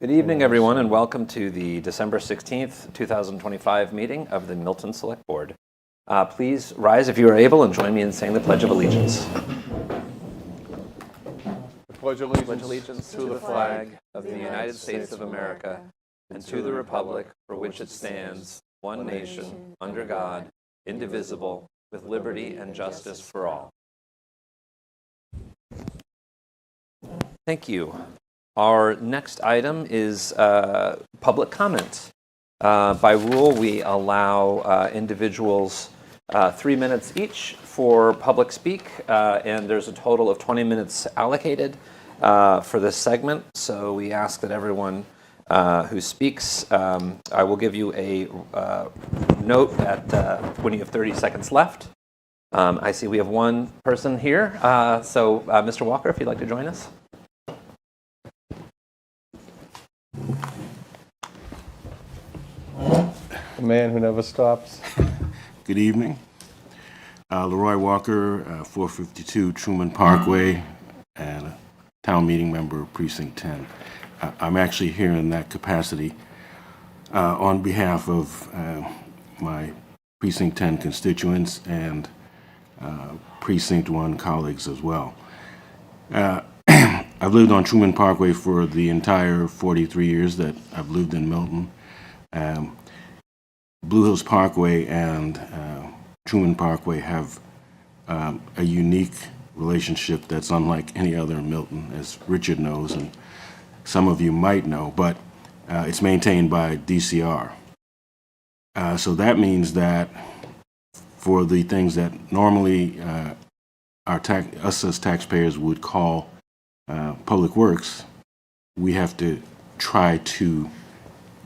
Good evening, everyone, and welcome to the December 16th, 2025 meeting of the Milton Select Board. Please rise if you are able and join me in saying the Pledge of Allegiance. Pledge Allegiance to the flag of the United States of America and to the republic for which it stands, one nation, under God, indivisible, with liberty and justice for all. Thank you. Our next item is public comment. By rule, we allow individuals 3 minutes each for public speak, and there's a total of 20 minutes allocated for this segment. So we ask that everyone who speaks, I will give you a note at when you have 30 seconds left. I see we have one person here. So Mr. Walker, if you'd like to join us. The man who never stops. Good evening. Leroy Walker, 452 Truman Parkway, and a town meeting member of Precinct 10. I'm actually here in that capacity on behalf of my Precinct 10 constituents and Precinct 1 colleagues as well. I've lived on Truman Parkway for the entire 43 years that I've lived in Milton. Blue Hills Parkway and Truman Parkway have a unique relationship that's unlike any other in Milton, as Richard knows, and some of you might know, but it's maintained by DCR. So that means that for the things that normally us as taxpayers would call public works, we have to try to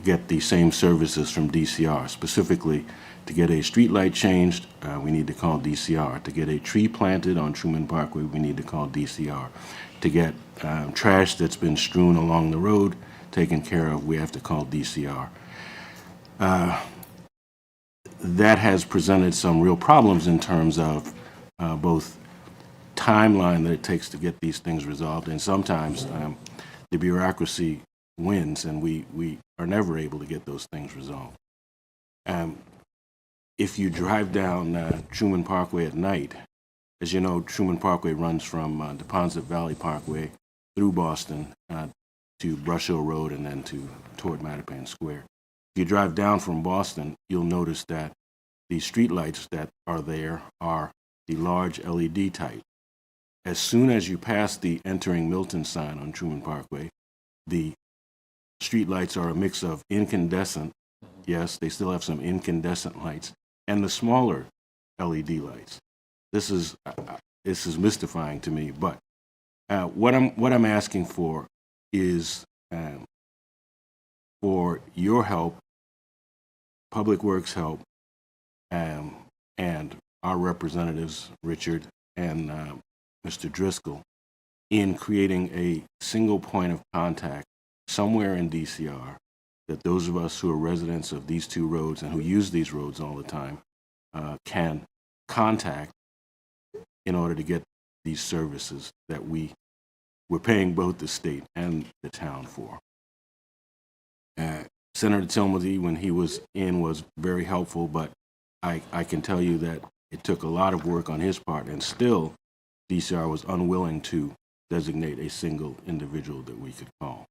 get the same services from DCR. Specifically, to get a street light changed, we need to call DCR. To get a tree planted on Truman Parkway, we need to call DCR. To get trash that's been strewn along the road taken care of, we have to call DCR. That has presented some real problems in terms of both timeline that it takes to get these things resolved, and sometimes the bureaucracy wins, and we are never able to get those things resolved. If you drive down Truman Parkway at night, as you know, Truman Parkway runs from Deposit Valley Parkway through Boston to Brush Hill Road and then toward Mattapan Square. If you drive down from Boston, you'll notice that the street lights that are there are the large LED type. As soon as you pass the entering Milton sign on Truman Parkway, the street lights are a mix of incandescent, yes, they still have some incandescent lights, and the smaller LED lights. This is mystifying to me, but what I'm asking for is for your help, Public Works help, and our representatives, Richard and Mr. Driscoll, in creating a single point of contact somewhere in DCR that those of us who are residents of these two roads and who use these roads all the time can contact in order to get these services that we're paying both the state and the town for. Senator Tilmody, when he was in, was very helpful, but I can tell you that it took a lot of work on his part, and still DCR was unwilling to designate a single individual that we could call.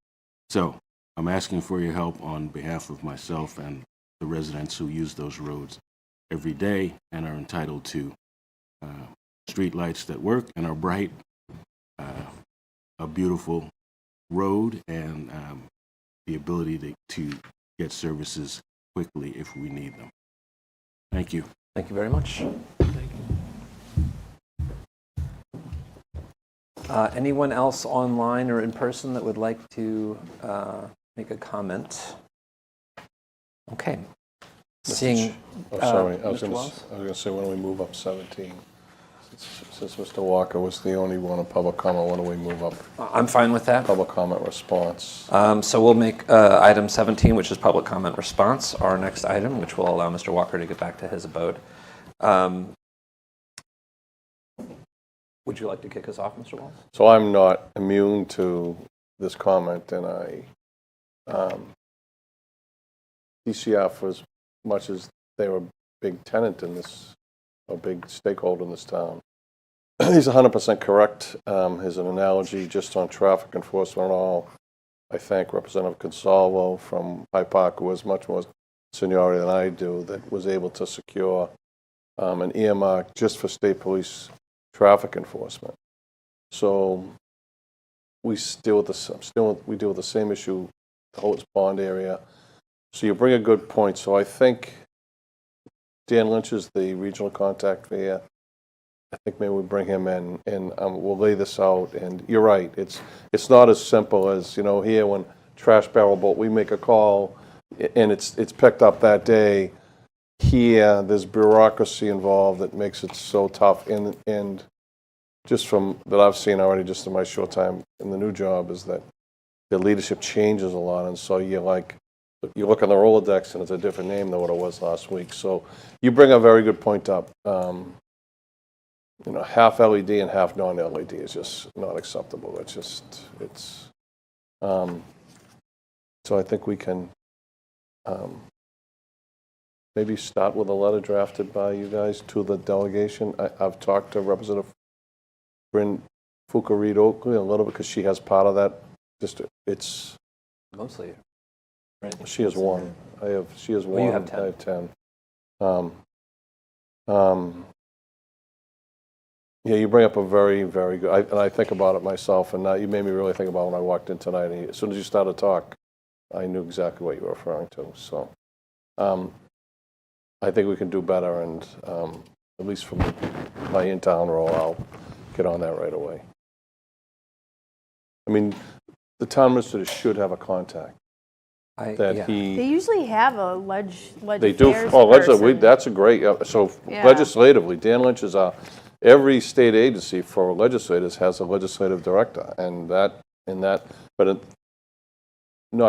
So I'm asking for your help on behalf of myself and the residents who use those roads every day and are entitled to street lights that work and are bright, a beautiful road, and the ability to get services quickly if we need them. Thank you. Thank you very much. Anyone else online or in person that would like to make a comment? Okay. Seeing. Sorry, I was Mr. going Wells? to say, why don't we move up 17? Since Mr. Walker was the only one in public comment, why don't we move up I'm fine with that. public comment response? So we'll make item 17, which is public comment response, our next item, which will allow Mr. Walker to get back to his abode. Would you like to kick us off, Mr. Walls? So I'm not immune to this comment, and I DCR, for as much as they were a big tenant in this, a big stakeholder in this town, he's 100% correct. As an analogy, just on traffic enforcement and all, I thank Representative Consalvo from High Park, who has much more seniority than I do, that was able to secure an earmark just for state police traffic enforcement. So we deal with the same issue, the Holt's Pond area. So you bring a good point. So I think Dan Lynch is the regional contact here. I think maybe we bring him in, and we'll lay this out. And you're right, it's not as simple as, you know, here when trash barrel boat, we make a call and it's picked up that day. Here, there's bureaucracy involved that makes it so tough. And just from that I've seen already, just in my short time in the new job, is that the leadership changes a lot, and so you look on the Rolodex and it's a different name than what it was last week. So you bring a very good point up. You know, half LED and half non-LED is just not acceptable. So I think we can maybe start with a letter drafted by you guys to the delegation. I've talked to Representative Bryn Fuka-Reed Oakley a little bit, because she has part of that district. It's Mostly. Right. she has one. She has one. You have 10. I have 10. Yeah, you bring up a very, very good, and I think about it myself, and now you made me really think about when I walked in tonight. And as soon as you started to talk, I knew exactly what you were referring to. So I think we can do better, and at least from my in-town role, I'll get on that right away. I mean, the town administrator should have a contact that he... They usually have a They do. That's a great... So legislatively, Dan Lynch is every state agency for legislators has a legislative director, not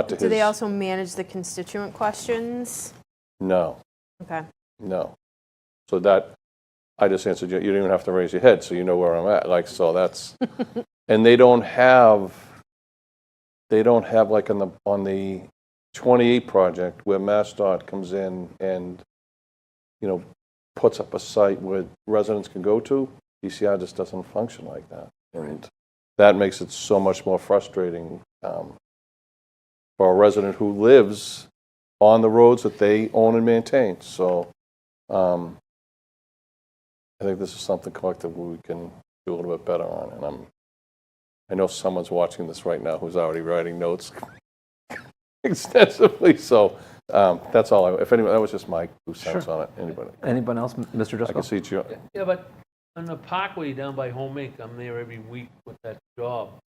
to his... Do they also manage the constituent questions? No. Okay. No. So that, I just answered you. You don't even have to raise your head, so you know where I'm at. Like, so that's... And they don't have like on the 28 project where MassDOT comes in and, you know, puts up a site where residents can go to. DCR just doesn't function like that. And that makes it so much more frustrating for a resident who lives on the roads that they own and maintain. So I think this is something collectively we can do a little bit better on. And I know someone's watching this right now who's already writing notes extensively. So that's all. If anyone, that was just my 2 cents on it. Anybody? Anyone else, Mr. Driscoll? I can see it's you. Yeah, but on the Parkway down by Home Inc., I'm there every week with that job.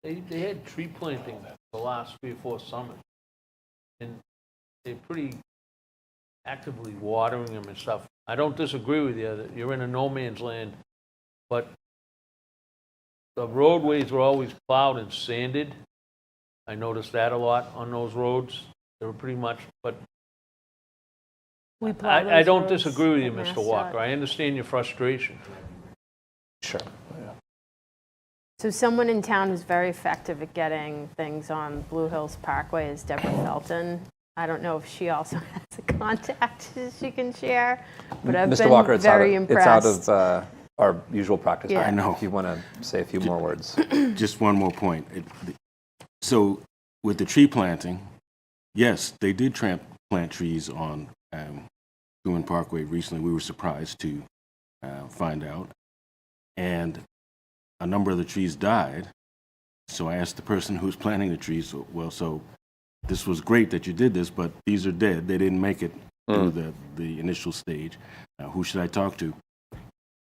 They had tree planting the last 3 or 4 summers, and they're pretty actively watering them and stuff. I don't disagree with you that you're in a no man's land, but the roadways were always plowed and sanded. I noticed that a lot on those roads. They were pretty much, but I don't disagree with you, Mr. Walker. I understand your frustration. Sure. So someone in town who's very effective at getting things on Blue Hills Parkway is Deborah Felton. I don't know if she also has a contact she can share, but I've Mr. been Walker, very impressed. It's out of our usual practice. Yeah. I know. If you want to say a few more words. Just one more point. So with the tree planting, yes, they did plant trees on Truman Parkway recently. We were surprised to find out. And a number of the trees died. So I asked the person who was planting the trees, well, so this was great that you did this, but these are dead. They didn't make it through the initial stage. Who should I talk to?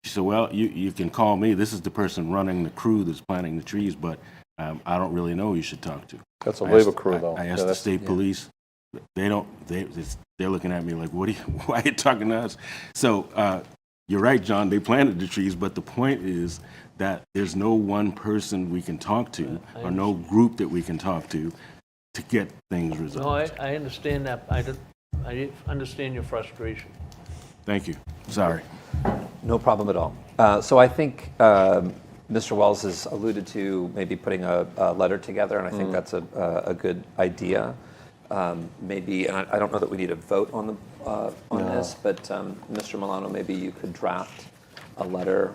She said, well, you can call me. This is the person running the crew that's planting the trees, but I don't really know who you should talk to. That's a labor crew, though. I asked the state police. They're looking at me like, why are you talking to us? So you're right, John, they planted the trees, but the point is that there's no one person we can talk to or no group that we can talk to get things resolved. No, I understand that. I understand your frustration. Thank you. Sorry. No problem at all. So I think Mr. Wells has alluded to maybe putting a letter together, and I think that's a good idea. Maybe, and I don't know that we need a vote on this, but Mr. Milano, maybe you could draft a letter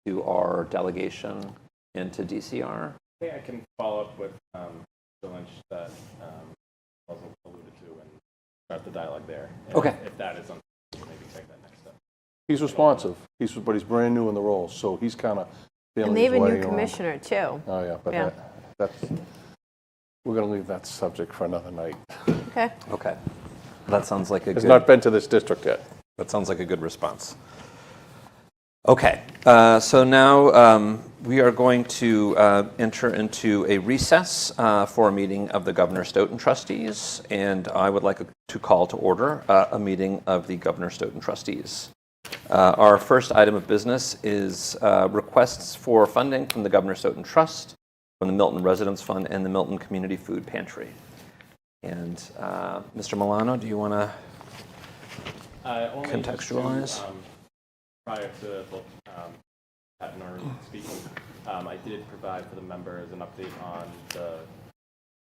to our delegation and to DCR. I think I can follow up with the Lynch that Wells alluded to and start the dialogue there. And Okay. If that is something, maybe take that next step. He's responsive. But he's brand new in the role, so he's kind of feeling And they have a his way new around. commissioner, too. Oh, yeah, but Yeah. that's, we're going to leave that subject for another night. Okay. Okay. That sounds like a Has good... not been to this district yet. That sounds like a good response. Okay, so now we are going to enter into a recess for a meeting of the Governor Stoughton trustees, and I would like to call to order a meeting of the Governor Stoughton trustees. Our first item of business is requests for funding from the Governor Stoughton Trust, from the Milton Residence Fund, and the Milton Community Food Pantry. And Mr. Milano, do you want to contextualize? Prior to both Pat and Noreen speaking, I did provide for the members an update on the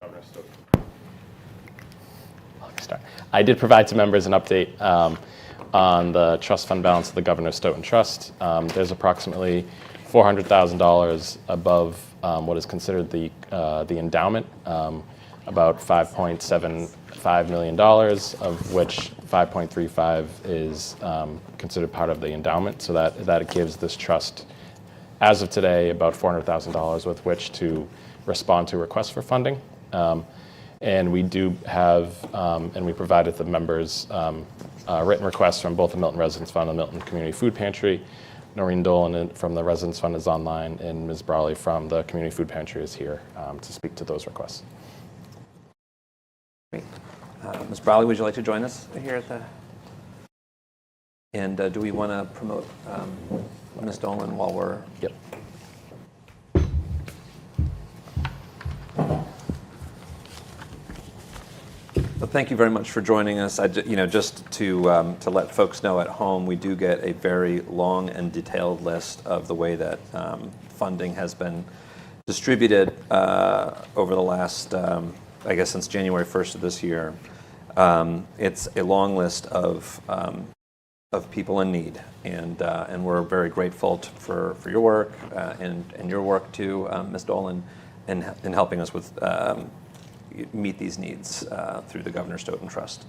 Governor Stoughton. I did provide to members an update on the trust fund balance of the Governor Stoughton Trust. There's approximately $400,000 above what is considered the endowment, about $5.75 million, of which 5.35 is considered part of the endowment. So that gives this trust, as of today, about $400,000 with which to respond to requests for funding. And we do have, and we provided the members written requests from both the Milton Residence Fund and the Milton Community Food Pantry. Noreen Dolan from the Residence Fund is online, and Ms. Brawley from the Community Food Pantry is here to speak to those requests. Great. Ms. Brawley, would you like to join us here at the... And do we want to promote Ms. Dolan while we're... Yep. Well, thank you very much for joining us. Just to let folks know at home, we do get a very long and detailed list of the way that funding has been distributed over the last, I guess, since January 1st of this year. It's a long list of people in need, and we're very grateful for your work and your work too, Ms. Dolan, in helping us with meet these needs through the Governor Stoughton Trust.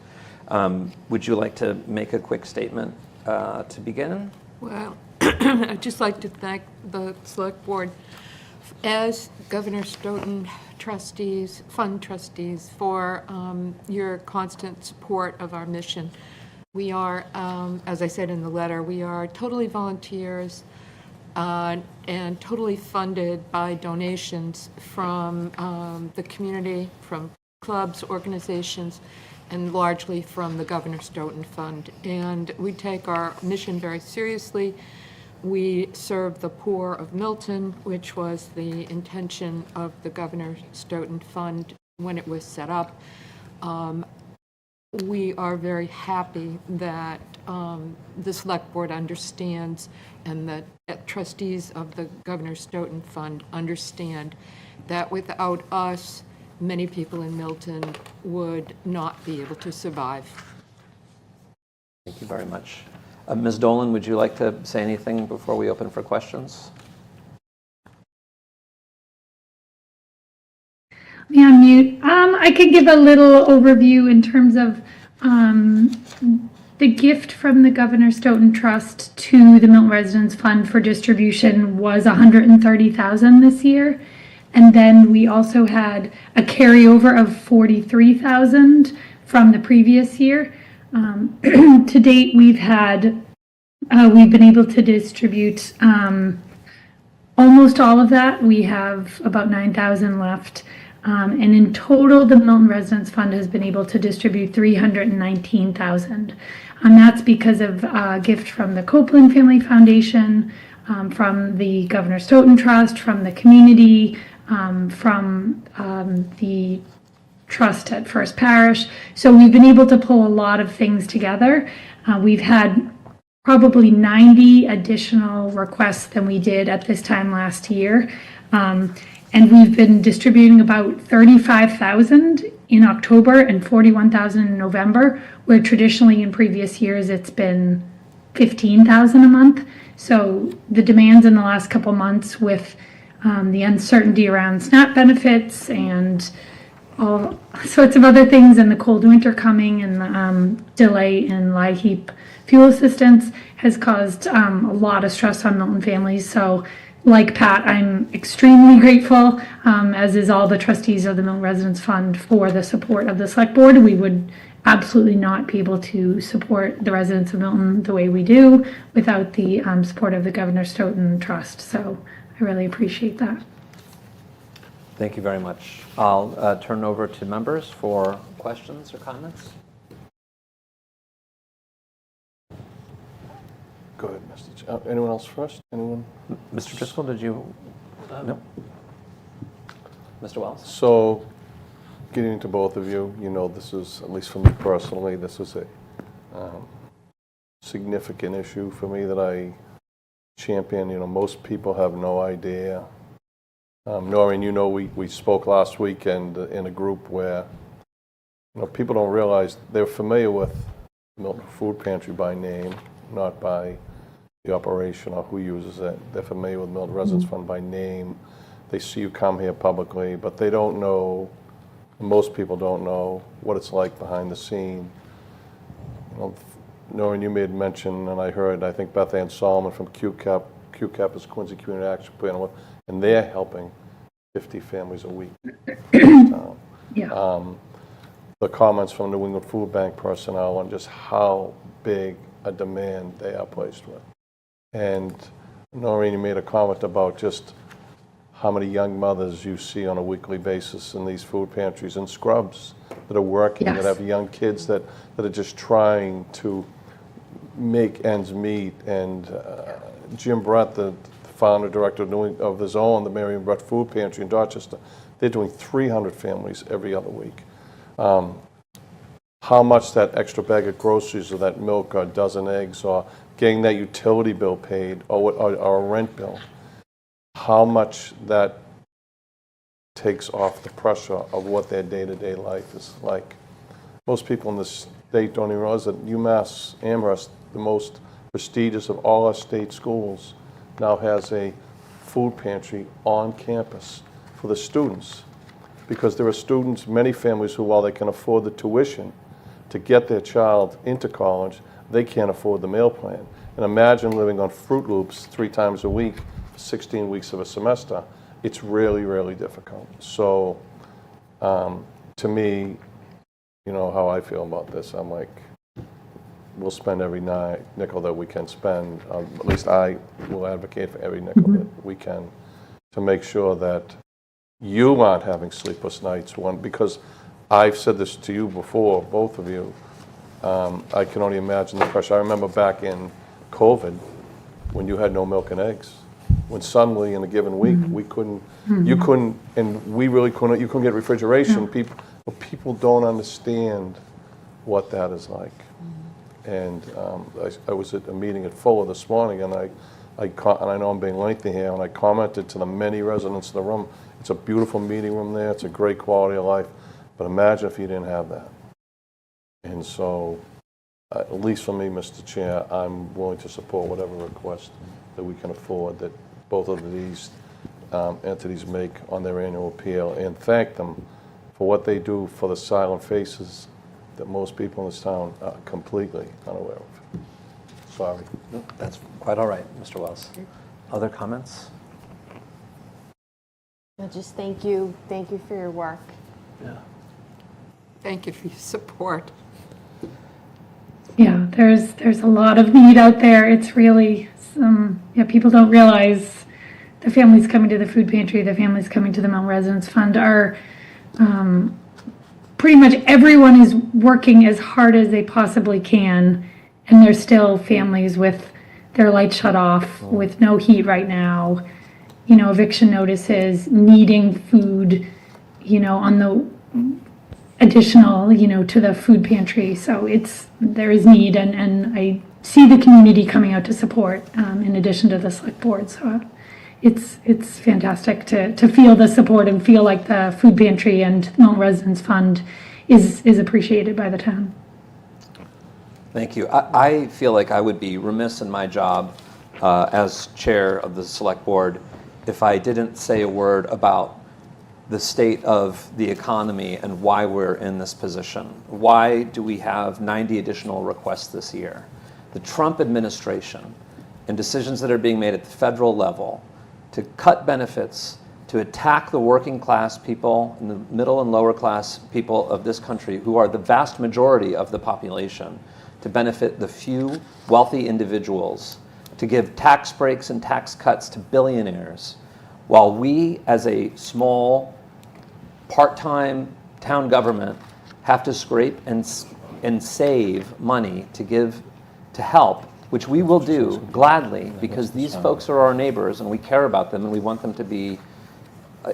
Would you like to make a quick statement to begin? Well, I'd just like to thank the Select Board as Governor Stoughton trustees, fund trustees, for your constant support of our mission. We are, as I said in the letter, we are totally volunteers and totally funded by donations from the community, from clubs, organizations, and largely from the Governor Stoughton Fund. And we take our mission very seriously. We serve the poor of Milton, which was the intention of the Governor Stoughton Fund when it was set up. We are very happy that the Select Board understands, and that trustees of the Governor Stoughton Fund understand that without us, many people in Milton would not be able to survive. Thank you very much. Ms. Dolan, would you like to say anything before we open for questions? Me on mute. I could give a little overview in terms of the gift from the Governor Stoughton Trust to the Milton Residence Fund for distribution was $130,000 this year, and then we also had a carryover of $43,000 from the previous year. To date, we've been able to distribute almost all of that. We have about $9,000 left. And in total, the Milton Residence Fund has been able to distribute $319,000. That's because of a gift from the Copeland Family Foundation, from the Governor Stoughton Trust, from the community, from the trust at First Parish. So we've been able to pull a lot of things together. We've had probably 90 additional requests than we did at this time last year. And we've been distributing about 35,000 in October and 41,000 in November, where traditionally in previous years it's been 15,000 a month. So the demands in the last couple months with the uncertainty around SNAP benefits and all sorts of other things, and the cold winter coming and the delay in LIHEAP fuel assistance has caused a lot of stress on Milton families. So like Pat, I'm extremely grateful, as is all the trustees of the Milton Residence Fund, for the support of the select board. We would absolutely not be able to support the residents of Milton the way we do without the support of the Governor Stoughton Trust. So I really appreciate that. Thank you very much. I'll turn over to members for questions or comments. Go ahead, Mr. Chair. Anyone else first? Anyone? Mr. Driscoll, did you? No. Mr. Wells? So, getting into both of you, you know, this is, at least for me personally, this is a significant issue for me that I champion. You know, most people have no idea. Noreen, you know, we spoke last weekend in a group where, you know, people don't realize they're familiar with Milton Food Pantry by name, not by the operation or who uses it. They're familiar with Milton Residence Fund by name. They see you come here publicly, but they don't know, most people don't know what it's like behind the scene. You know, Noreen, you made mention, and I heard, I think Beth Ann Solomon from QCAP is Quincy Community Action Plan, and they're helping 50 families a week in this town. Yeah. The comments from New England Food Bank personnel on just how big a demand they are placed with. And Noreen, you made a comment about just how many young mothers you see on a weekly basis in these food pantries and scrubs that are working, Yes. that have young kids that are just trying to make ends meet. And Jim Brett, the founder director of the Zone, the Mary and Brett Food Pantry in Dorchester, they're doing 300 families every other week. How much that extra bag of groceries or that milk or a dozen eggs or getting that utility bill paid or a rent bill, how much that takes off the pressure of what their day-to-day life is like. Most people in this state don't even realize that UMass Amherst, the most prestigious of all our state schools, now has a food pantry on campus for the students. Because there are students, many families who, while they can afford the tuition to get their child into college, they can't afford the meal plan. And imagine living on Fruit Loops 3 times a week for 16 weeks of a semester. It's really, really difficult. So to me, you know how I feel about this. I'm like, we'll spend every nickel that we can spend. At least I will advocate for every nickel that we can to make sure that you aren't having sleepless nights. Because I've said this to you before, both of you. I can only imagine the pressure. I remember back in COVID when you had no milk and eggs. When suddenly in a given week we couldn't, you couldn't, and we really couldn't, you couldn't get refrigeration. People don't understand what that is like. And I was at a meeting at Fuller this morning, and and I know I'm being lengthy here, and I commented to the many residents in the room, it's a beautiful meeting room there, it's a great quality of life, but imagine if you didn't have that. And so, at least for me, Mr. Chair, I'm willing to support whatever request that we can afford that both of these entities make on their annual appeal, and thank them for what they do for the silent faces that most people in this town are completely unaware of. Sorry. No, that's quite all right, Mr. Wells. Other comments? Well, just thank you. Thank you for your work. Yeah. Thank you for your support. Yeah, there's a lot of need out there. It's really people don't realize the families coming to the food pantry, the families coming to the Milton Residence Fund are pretty much everyone is working as hard as they possibly can, and there's still families with their lights shut off, with no heat right now, you know, eviction notices, needing food, you know, on the additional, you know, to the food pantry. So there is need, and I see the community coming out to support, in addition to the select board. So it's fantastic to feel the support and feel like the food pantry and Milton Residence Fund is appreciated by the town. Thank you. I feel like I would be remiss in my job as chair of the select board if I didn't say a word about the state of the economy and why we're in this position. Why do we have 90 additional requests this year? The Trump administration and decisions that are being made at the federal level to cut benefits, to attack the working class people and the middle and lower class people of this country, who are the vast majority of the population, to benefit the few wealthy individuals, to give tax breaks and tax cuts to billionaires, while we as a small part-time town government have to scrape and save money to give to help, which we will do gladly because these folks are our neighbors and we care about them and we want them to be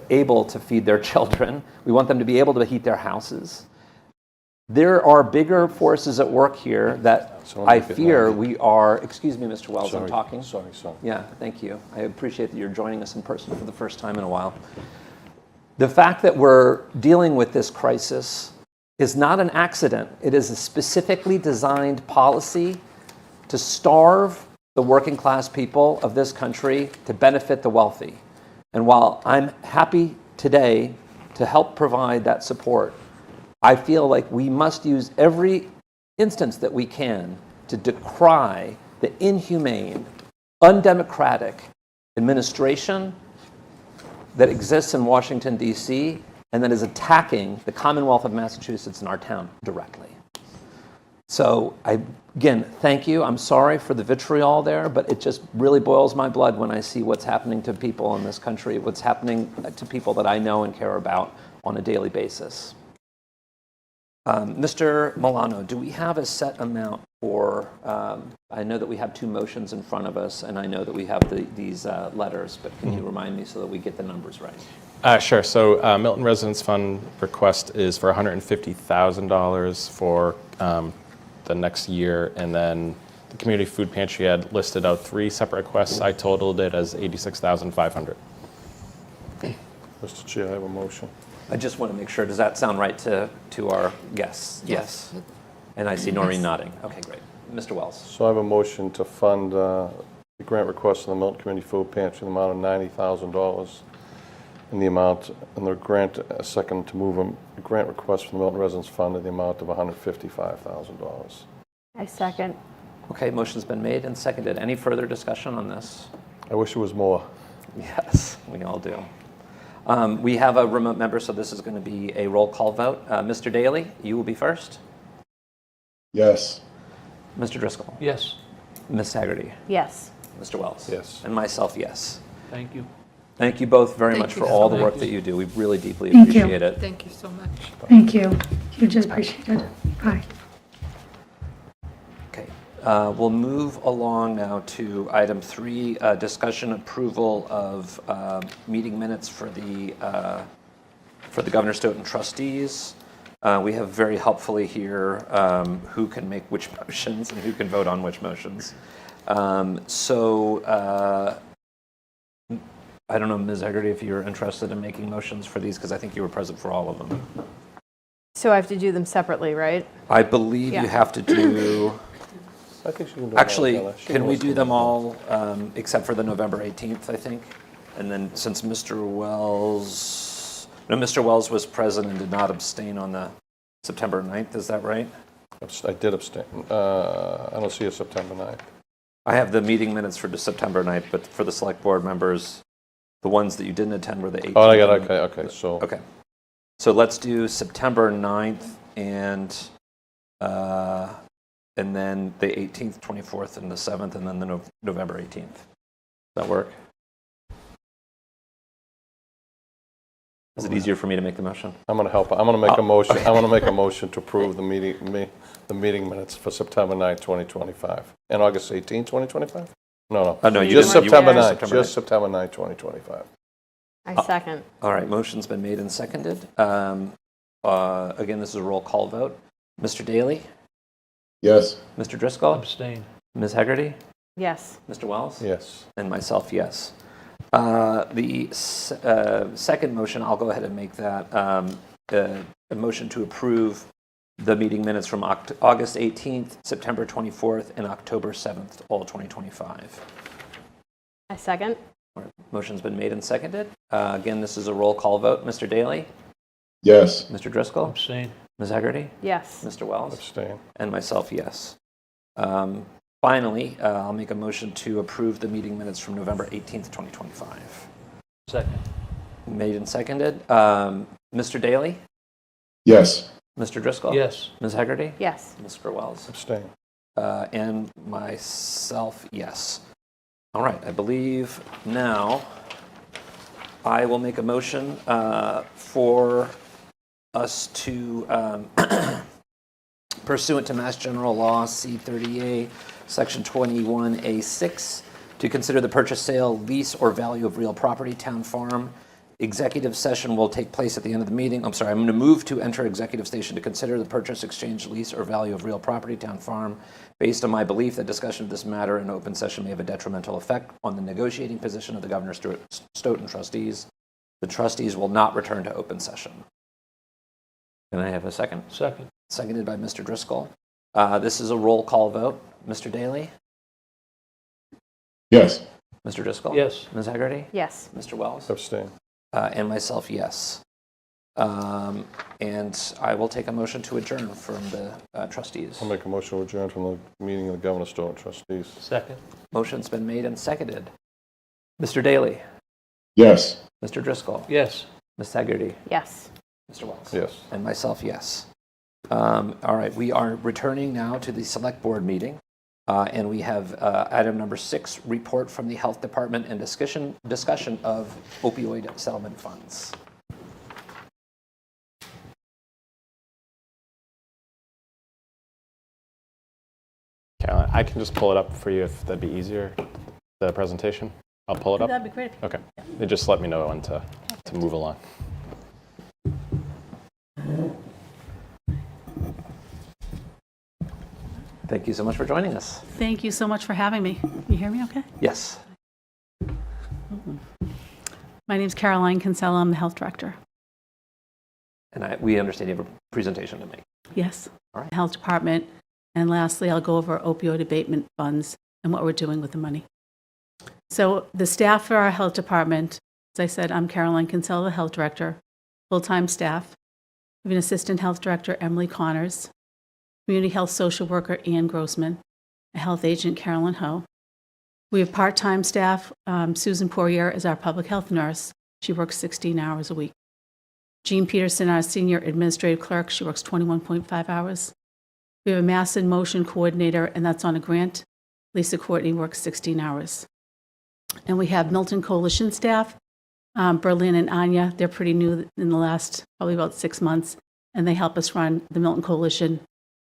able to feed their children. We want them to be able to heat their houses. There are bigger forces at work here that I fear we are, excuse me, Mr. Wells, I'm talking. Sorry. Yeah, thank you. I appreciate that you're joining us in person for the first time in a while. The fact that we're dealing with this crisis is not an accident. It is a specifically designed policy to starve the working class people of this country to benefit the wealthy. And while I'm happy today to help provide that support, I feel like we must use every instance that we can to decry the inhumane, undemocratic administration that exists in Washington, D.C., and that is attacking the Commonwealth of Massachusetts and our town directly. So, again, thank you. I'm sorry for the vitriol there, but it just really boils my blood when I see what's happening to people in this country, what's happening to people that I know and care about on a daily basis. Mr. Milano, do we have a set amount for, I know that we have two motions in front of us, and I know that we have these letters, but can you remind me so that we get the numbers right? Sure. So Milton Residence Fund request is for $150,000 for the next year, and then the Community Food Pantry had listed out 3 separate requests. I totaled it as $86,500. Mr. Chair, I have a motion. I just want to make sure, does that sound right to our guests? Yes. And I see Noreen nodding. Okay, great. Mr. Wells. So I have a motion to fund the grant request of the Milton Community Food Pantry in the amount of $90,000. And the grant, a second to move a grant request from the Milton Residence Fund in the amount of $155,000. I second. Okay, motion's been made and seconded. Any further discussion on this? I wish it was more. Yes, we all do. We have a remote member, so this is going to be a roll call vote. Mr. Daly, you will be first. Yes. Mr. Driscoll. Yes, Ms. Haggerty. Yes. Mr. Wells. Yes. And myself, yes. thank you. Thank you both very Thank much you for so all the much. work that you do. We really deeply Thank you. appreciate it. Thank you so much. Thank you. Hugely appreciated. Bye. Okay, we'll move along now to item 3, discussion approval of meeting minutes for the Governor Stoughton trustees. We have very helpfully here who can make which motions and who can vote on which motions. I don't know, Ms. Haggerty, if you're interested in making motions for these, because I think you were present for all of them. So I have to do them separately, right? I believe Yeah. you have to do... I think she can do them all Actually, together. She can we wants do to them all except for the November 18th, I think? And then since Mr. Wells was present and did not abstain on the September 9th, is that right? I did abstain. I don't see a September 9th. I have the meeting minutes for the September 9th, but for the select board members, the ones that you didn't attend were the 18th. Oh, I got it. Okay. So Okay. So let's do September 9th and then the 18th, 24th, and the 7th, and then the November 18th. Does that work? Is it easier for me to make the motion? I'm going to help. I'm going to make a motion. I want to make a motion to approve the meeting minutes for September 9th, 2025, and August 18th, 2025. No. Oh, no, you Just didn't. You September didn't. 9th. September Just 9th. September 9th, 2025. I second. All right, motion's been made and seconded. Again, this is a roll call vote. Mr. Daly? Yes. Mr. Driscoll? Abstain. Ms. Hegarty? Yes. Mr. Wells? Yes. And myself, yes. The second motion, I'll go ahead and make that a motion to approve the meeting minutes from August 18th, September 24th, and October 7th, all 2025. I second. Motion's been made and seconded. Again, this is a roll call vote. Mr. Daly? Yes. Mr. Driscoll? Abstain. Ms. Hegarty? Yes. Mr. Wells? Abstain. And myself, yes. Finally, I'll make a motion to approve the meeting minutes from November 18th, 2025. Second. Made and seconded. Mr. Daly? Yes. Mr. Driscoll? Yes. Ms. Hegarty? Yes. Mr. Wells? Abstain. And myself, yes. All right, I believe now I will make a motion for us to, pursuant to Mass General Law C-30A, Section 21A6, to consider the purchase, sale, lease, or value of real property, town farm. Executive session will take place at the end of the meeting. I'm sorry, I'm going to move to enter executive session to consider the purchase, exchange, lease, or value of real property, town farm, based on my belief that discussion of this matter in open session may have a detrimental effect on the negotiating position of the Governor Stoughton trustees. The trustees will not return to open session. Can I have a second? Second. Seconded by Mr. Driscoll. This is a roll call vote. Mr. Daly? Yes. Mr. Driscoll? Yes. Ms. Hegarty? Yes. Mr. Wells? Abstain. And myself, yes. And I will take a motion to adjourn from the trustees. I'll make a motion to adjourn from the meeting of the Governor Stoughton trustees. Second. Motion's been made and seconded. Mr. Daly? Yes. Mr. Driscoll? Yes. Ms. Hegarty? Yes. Mr. Wells? Yes. And myself, yes. All right, we are returning now to the Select Board meeting. And we have item number 6, report from the Health Department and discussion of opioid settlement funds. Caroline, I can just pull it up for you if that'd be easier, the presentation. I'll pull it up. That'd be great. Okay. You just let me know when to move along. Thank you so much for joining us. Thank you so much for having me. You hear me okay? Yes. My name's Caroline Kinsella. I'm the health director. And we understand you have a presentation to make. Yes. All right. Health department. And lastly, I'll go over opioid abatement funds and what we're doing with the money. So the staff for our health department, as I said, I'm Caroline Kinsella, the health director, full-time staff. We have an assistant health director, Emily Connors, community health social worker, Ann Grossman, a health agent, Carolyn Ho. We have part-time staff. Susan Poirier is our public health nurse. She works 16 hours a week. Jean Peterson, our senior administrative clerk, she works 21.5 hours. We have a mass in motion coordinator, and that's on a grant. Lisa Courtney works 16 hours. And we have Milton Coalition staff, Berlin and Anya. They're pretty new in the last probably about 6 months, and they help us run the Milton Coalition,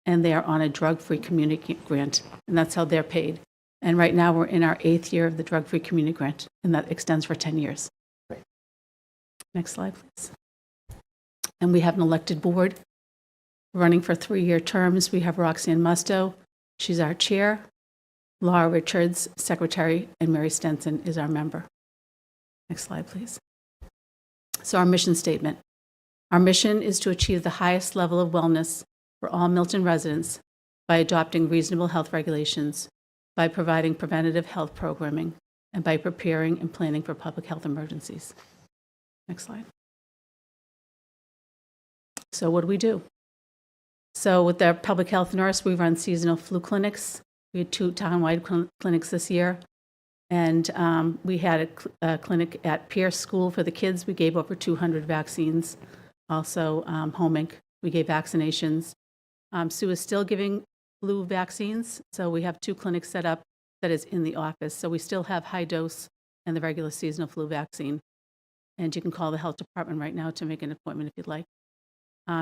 and they are on a drug-free community grant, and that's how they're paid. And right now we're in our 8th year of the drug-free community grant, and that extends for 10 years. Great. Next slide, please. And we have an elected board running for 3-year terms. We have Roxanne Musto. She's our chair. Laura Richards, secretary, and Mary Stenson is our member. Next slide, please. So our mission statement. Our mission is to achieve the highest level of wellness for all Milton residents by adopting reasonable health regulations, by providing preventative health programming, and by preparing and planning for public health emergencies. Next slide. So what do? So with our public health nurse, we run seasonal flu clinics. We had 2 townwide clinics this year. And we had a clinic at Pierce School for the kids. We gave over 200 vaccines. Also, Home Inc., we gave vaccinations. Sue is still giving flu vaccines. So we have 2 clinics set up that is in the office. So we still have high dose and the regular seasonal flu vaccine. And you can call the health department right now to make an appointment if you'd like.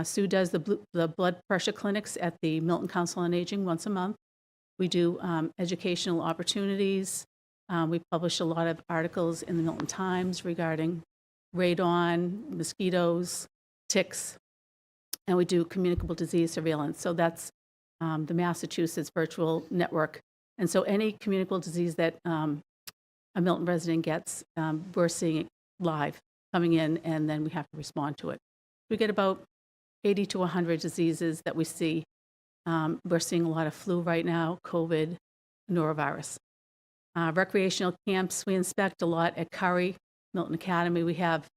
Sue does the blood pressure clinics at the Milton Council on Aging once a month. We do educational opportunities. We publish a lot of articles in the Milton Times regarding radon, mosquitoes, ticks, and we do communicable disease surveillance. So that's the Massachusetts Virtual Network, And so any communicable disease that a Milton resident gets, we're seeing it live coming in, and then we have to respond to it. We get about 80 to 100 diseases that we see. We're seeing a lot of flu right now, COVID, norovirus. Recreational camps, we inspect a lot at Curry, Milton Academy. We have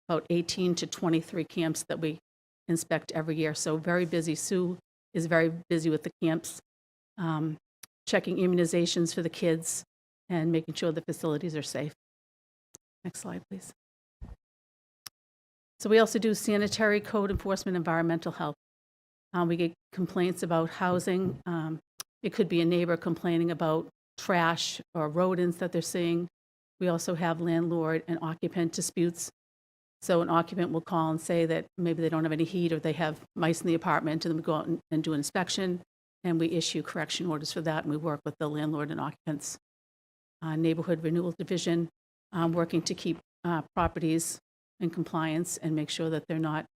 about 18 to 23 camps that we inspect every year. So very busy. Sue is very busy with the camps, checking immunizations for the kids and making sure the facilities are safe. Next slide, please. So we also do sanitary code enforcement, environmental health. We get complaints about housing. It could be a neighbor complaining about trash or rodents that they're seeing. We also have landlord and occupant disputes. So an occupant will call and say that maybe they don't have any heat or they have mice in the apartment, and then we go out and do an inspection, and we issue correction orders for that, and we work with the landlord and occupants. Neighborhood renewal division, working to keep properties in compliance and make sure that they're not,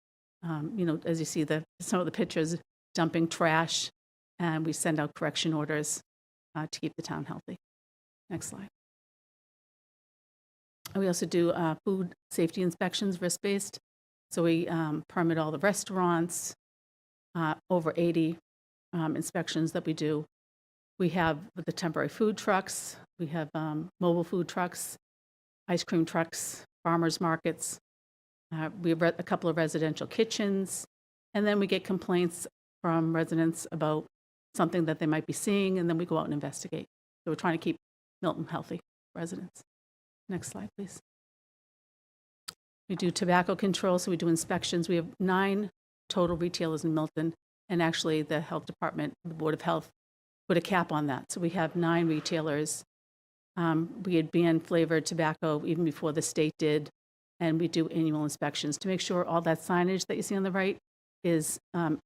as you see some of the pictures, dumping trash, and we send out correction orders to keep the town healthy. Next slide. We also do food safety inspections, risk-based. So we permit all the restaurants, over 80 inspections that we do. We have the temporary food trucks. We have mobile food trucks, ice cream trucks, farmers markets. We have a couple of residential kitchens. And then we get complaints from residents about something that they might be seeing, and then we go out and investigate. So we're trying to keep Milton healthy residents. Next slide, please. We do tobacco control, so we do inspections. We have 9 total retailers in Milton, and actually the health department, the Board of Health, put a cap on that. So we have 9 retailers. We had banned flavored tobacco even before the state did, and we do annual inspections to make sure all that signage that you see on the right is in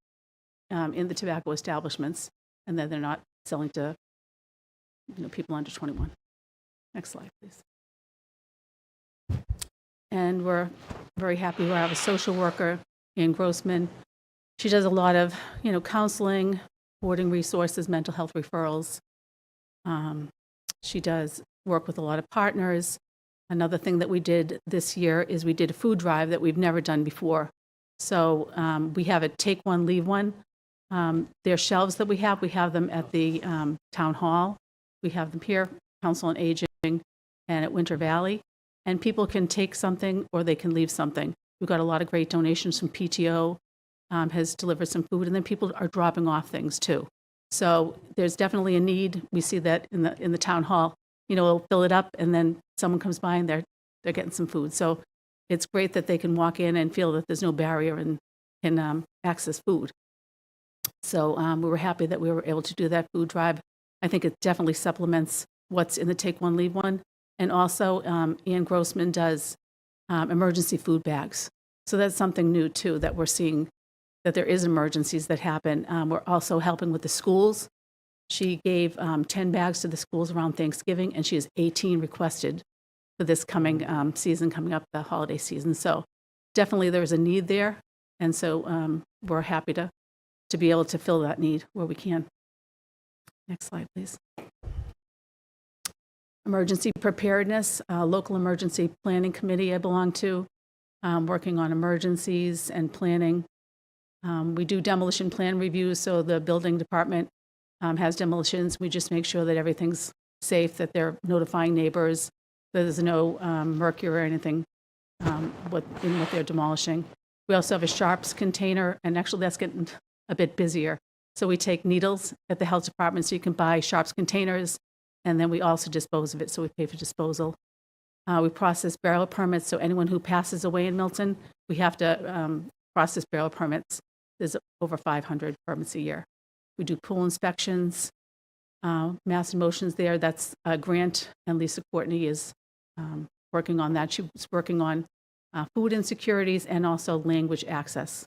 the tobacco establishments, and that they're not selling to people under 21. Next slide, please. And we're very happy to have a social worker, Ann Grossman. She does a lot of, counseling, boarding resources, mental health referrals. She does work with a lot of partners. Another thing that we did this year is we did a food drive that we've never done before. So we have a take one, leave one. There are shelves that we have them at the town hall. We have them here, Council on Aging, and at Winter Valley. And people can take something or they can leave something. We've got a lot of great donations from PTO, has delivered some food, and then people are dropping off things too. So there's definitely a need. We see that in the town hall. We'll fill it up, and then someone comes by and they're getting some food. So it's great that they can walk in and feel that there's no barrier and can access food. So we were happy that we were able to do that food drive. I think it definitely supplements what's in the take one, leave one. And also, Ann Grossman does emergency food bags. So that's something new, too, that we're seeing, that there is emergencies that happen. We're also helping with the schools. She gave 10 bags to the schools around Thanksgiving, and she has 18 requested for this coming season, coming up, the holiday season. So definitely there's a need there. And so we're happy to be able to fill that need where we can. Next slide, please. Emergency preparedness, local emergency planning committee I belong to, working on emergencies and planning. We do demolition plan reviews, so the building department has demolitions. We just make sure that everything's safe, that they're notifying neighbors, that there's no mercury or anything in what they're demolishing. We also have a sharps container, and actually that's getting a bit busier. So we take needles at the health department, so you can buy sharps containers, and then we also dispose of it, so we pay for disposal. We process burial permits, so anyone who passes away in Milton, we have to process burial permits. There's over 500 permits a year. We do pool inspections, Mass in Motion's there. That's Grant, and Lisa Courtney is working on that. She was working on food insecurities and also language access.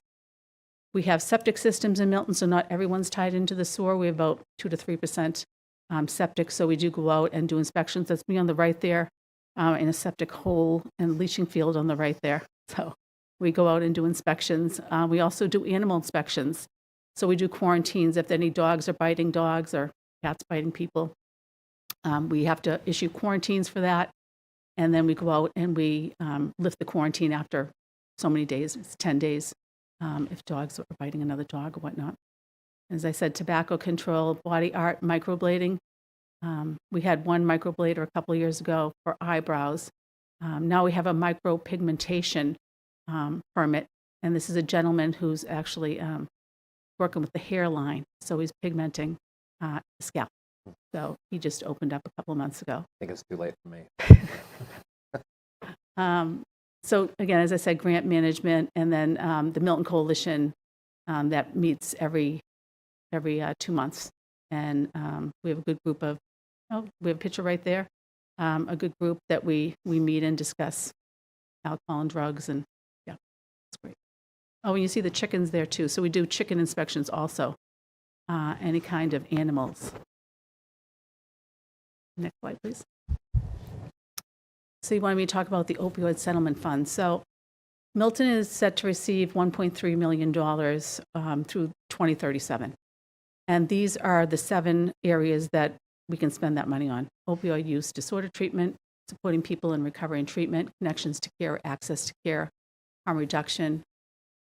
We have septic systems in Milton, so not everyone's tied into the sewer. We have about 2 to 3% septic, so we do go out and do inspections. That's me on the right there, in a septic hole and leaching field on the right there. So we go out and do inspections. We also do animal inspections. So we do quarantines if any dogs are biting dogs or cats biting people. We have to issue quarantines for that, and then we go out and we lift the quarantine after so many days. It's 10 days if dogs are biting another dog or whatnot. As I said, tobacco control, body art, microblading. We had one microblader a couple of years ago for eyebrows. Now we have a micropigmentation permit, and this is a gentleman who's actually working with the hairline, so he's pigmenting the scalp. So he just opened up a couple of months ago. I think it's too late for me. So again, as I said, grant management, and then the Milton Coalition that meets every 2 months, and we have a good group of. Oh, we have a picture right there. A good group that we meet and discuss alcohol and drugs, and yeah, it's great. Oh, and you see the chickens there too. So we do chicken inspections also. Any kind of animals. Next slide, please. So you wanted me to talk about the opioid settlement fund. So Milton is set to receive $1.3 million through 2037. And these are the 7 areas that we can spend that money on: opioid use disorder treatment, supporting people in recovery and treatment, connections to care, access to care, harm reduction,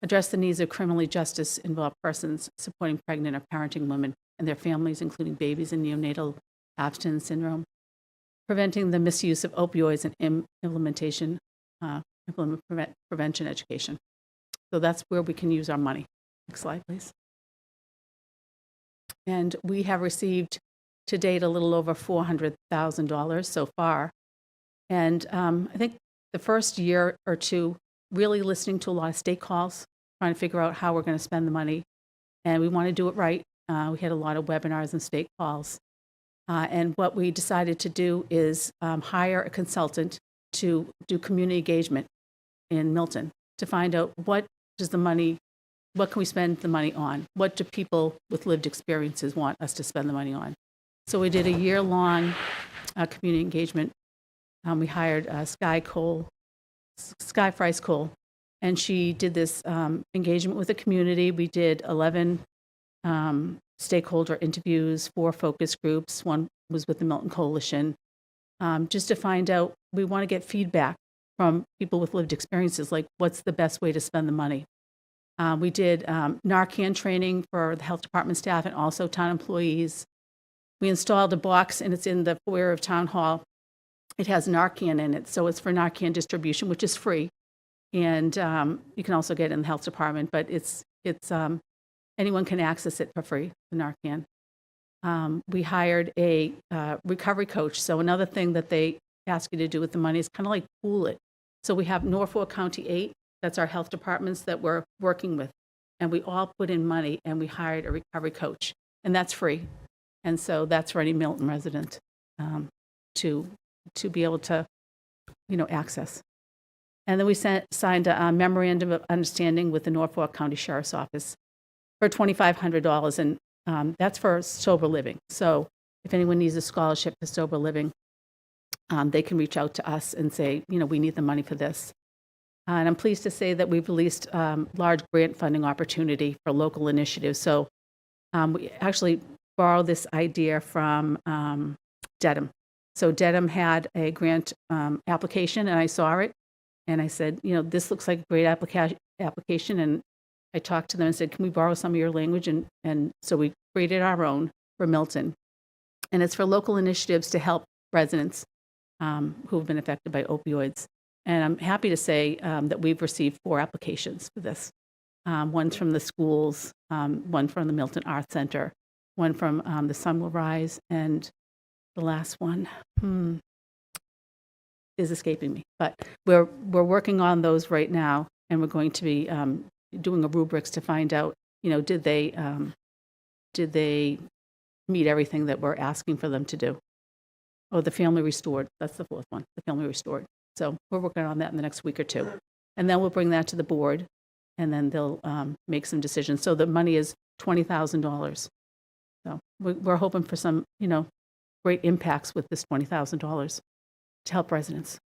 address the needs of criminally justice involved persons, supporting pregnant or parenting women and their families, including babies in neonatal abstinence syndrome, preventing the misuse of opioids, and implementation, prevention education. So that's where we can use our money. Next slide, please. And we have received to date a little over $400,000 so far. And I think the first year or two, really listening to a lot of stake calls, trying to figure out how we're going to spend the money. And we want to do it right. We had a lot of webinars and stake calls. And what we decided to do is hire a consultant to do community engagement in Milton to find out what can we spend the money on? What do people with lived experiences want us to spend the money on? So we did a year-long community engagement. We hired Sky Fries Cole, and she did this engagement with the community. We did 11 stakeholder interviews, 4 focus groups. One was with the Milton Coalition, just to find out, we want to get feedback from people with lived experiences, like what's the best way to spend the money. We did Narcan training for the health department staff and also town employees. We installed a box, and it's in the foyer of Town Hall. It has Narcan in it, so it's for Narcan distribution, which is free. And you can also get it in the health department, but it's anyone can access it for free, the Narcan. We hired a recovery coach. So another thing that they ask you to do with the money is kind of like pool it. So we have Norfolk County 8, that's our health departments that we're working with. And we all put in money, and we hired a recovery coach, and that's free. And so that's for any Milton resident to be able to, access. And then we signed a memorandum of understanding with the Norfolk County Sheriff's Office for $2,500, and that's for sober living. So if anyone needs a scholarship for sober living, they can reach out to us and say, we need the money for this. And I'm pleased to say that we've released large grant funding opportunity for local initiatives. So we actually borrowed this idea from Dedham. So Dedham had a grant application, and I saw it, and I said, this looks like a great application. And I talked to them and said, can we borrow some of your language? And so we created our own for Milton. And it's for local initiatives to help residents who have been affected by opioids. And I'm happy to say that we've received 4 applications for this. One from the schools, one from the Milton Arts Center, one from the Sun Will Rise, and the last one is escaping me. But we're working on those right now, and we're going to be doing a rubrics to find out, did they meet everything that we're asking for them to do? Oh, the Family Restored, that's the 4th one, the Family Restored. So we're working on that in the next week or 2. And then we'll bring that to the board, and then they'll make some decisions. So the money is $20,000. So we're hoping for some, great impacts with this $20,000 to help residents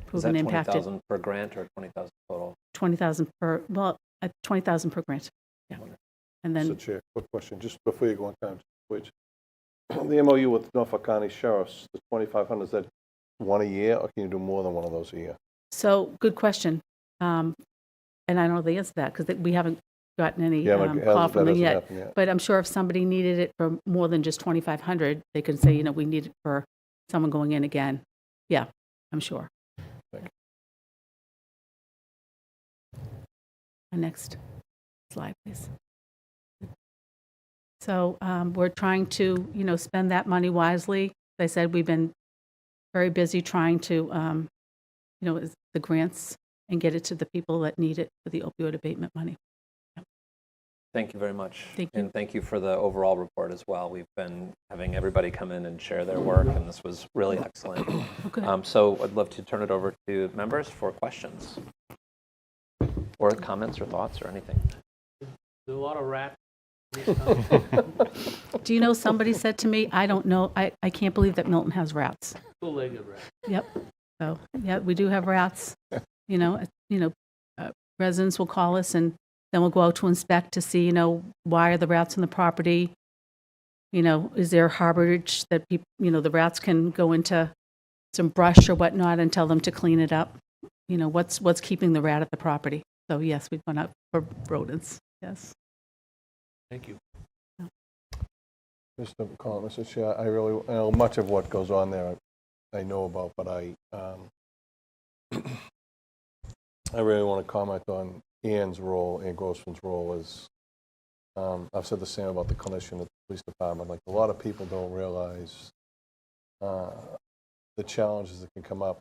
who've Is that been impacted. $20,000 per grant or $20,000 total? $20,000 per, $20,000 per grant. Yeah. And So then, Chair, quick question, just before you go on time, which the MOU with Norfolk County Sheriffs, the 2,500, is that one a year, or can you do more than one of those a year? So, good question. And I don't know the answer to that because we haven't gotten any Yeah, call from them hasn't yet. happened yet. But I'm sure if somebody needed it for more than just 2,500, they could say, we need it for someone going in again. Yeah, I'm sure. Thank you. Next slide, please. So we're trying to, spend that money wisely. As I said, we've been very busy trying to, the grants and get it to the people that need it for the opioid abatement money. Thank you very much. Thank you. And thank you for the overall report as well. We've been having everybody come in and share their work, and this was really excellent. Okay. So I'd love to turn it over to members for questions or comments or thoughts or anything. There's a lot of rats. Do you know, somebody said to me, I don't know, I can't believe that Milton has rats. Two-legged rats. Yep. So, yeah, we do have rats. Residents will call us, and then we'll go out to inspect to see, why are the rats on the property? Is there harborage that people, the rats can go into some brush or whatnot and tell them to clean it up? What's keeping the rat at the property? So yes, we've gone out for rodents. Yes. Thank you. Mr. Collins, Mr. Chair, I really, much of what goes on there I know about, but I really want to comment on Ann Grossman's role as, I've said the same about the clinician at the police department. Like, a lot of people don't realize the challenges that can come up.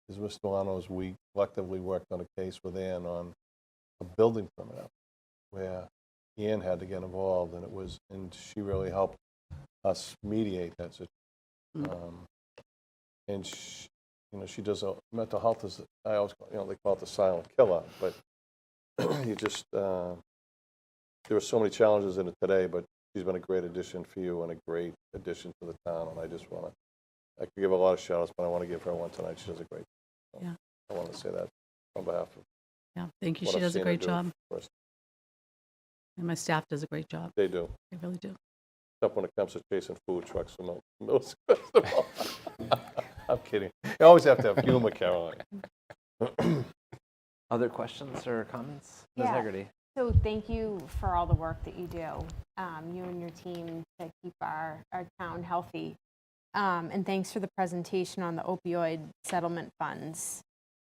As Mr. Milano's, we collectively worked on a case with Ann on a building permit where Ann had to get involved, and she really helped us mediate that situation. And she does mental health is, I always, they call it the silent killer, but you just, there are so many challenges in it today, but she's been a great addition for you and a great addition to the town, and I just want to, I could give a lot of shout outs, but I want to give her one tonight. She does a great job. Yeah. I want to say that on behalf of Yeah, thank you. what She I've does a seen her great do job. for us. And my staff does a great job. They do. They really do. Except when it comes to chasing food trucks from Milton Festival. I'm kidding. You always have to have humor, Caroline. Other questions or comments? Ms. Yeah. Haggerty? So thank you for all the work that you do, you and your team, to keep our town healthy. And thanks for the presentation on the opioid settlement funds.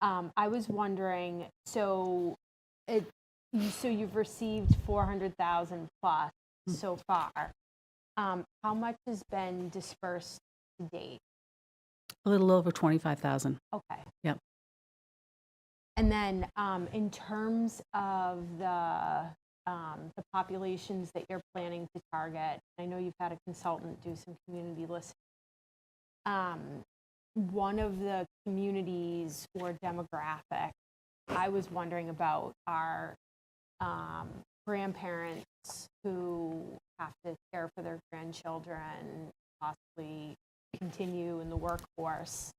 I was wondering, so you've received 400,000 plus so far. How much has been dispersed to date? A little over 25,000. Okay. Yep. And then in terms of the populations that you're planning to target, I know you've had a consultant do some community listening. One of the communities or demographic I was wondering about are grandparents who have to care for their grandchildren, possibly continue in the workforce.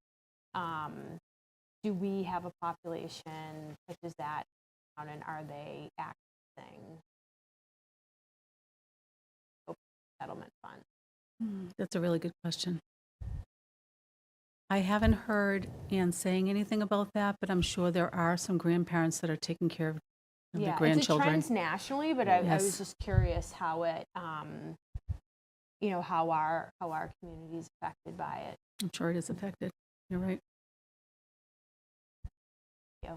Do we have a population such as that, and are they accessing settlement funds? That's a really good question. I haven't heard Ann saying anything about that, but I'm sure there are some grandparents that are taking care of the grandchildren. It's a trend nationally, but I Yes. was just curious how it, how our community is affected by it. I'm sure it is affected. You're right. Yeah.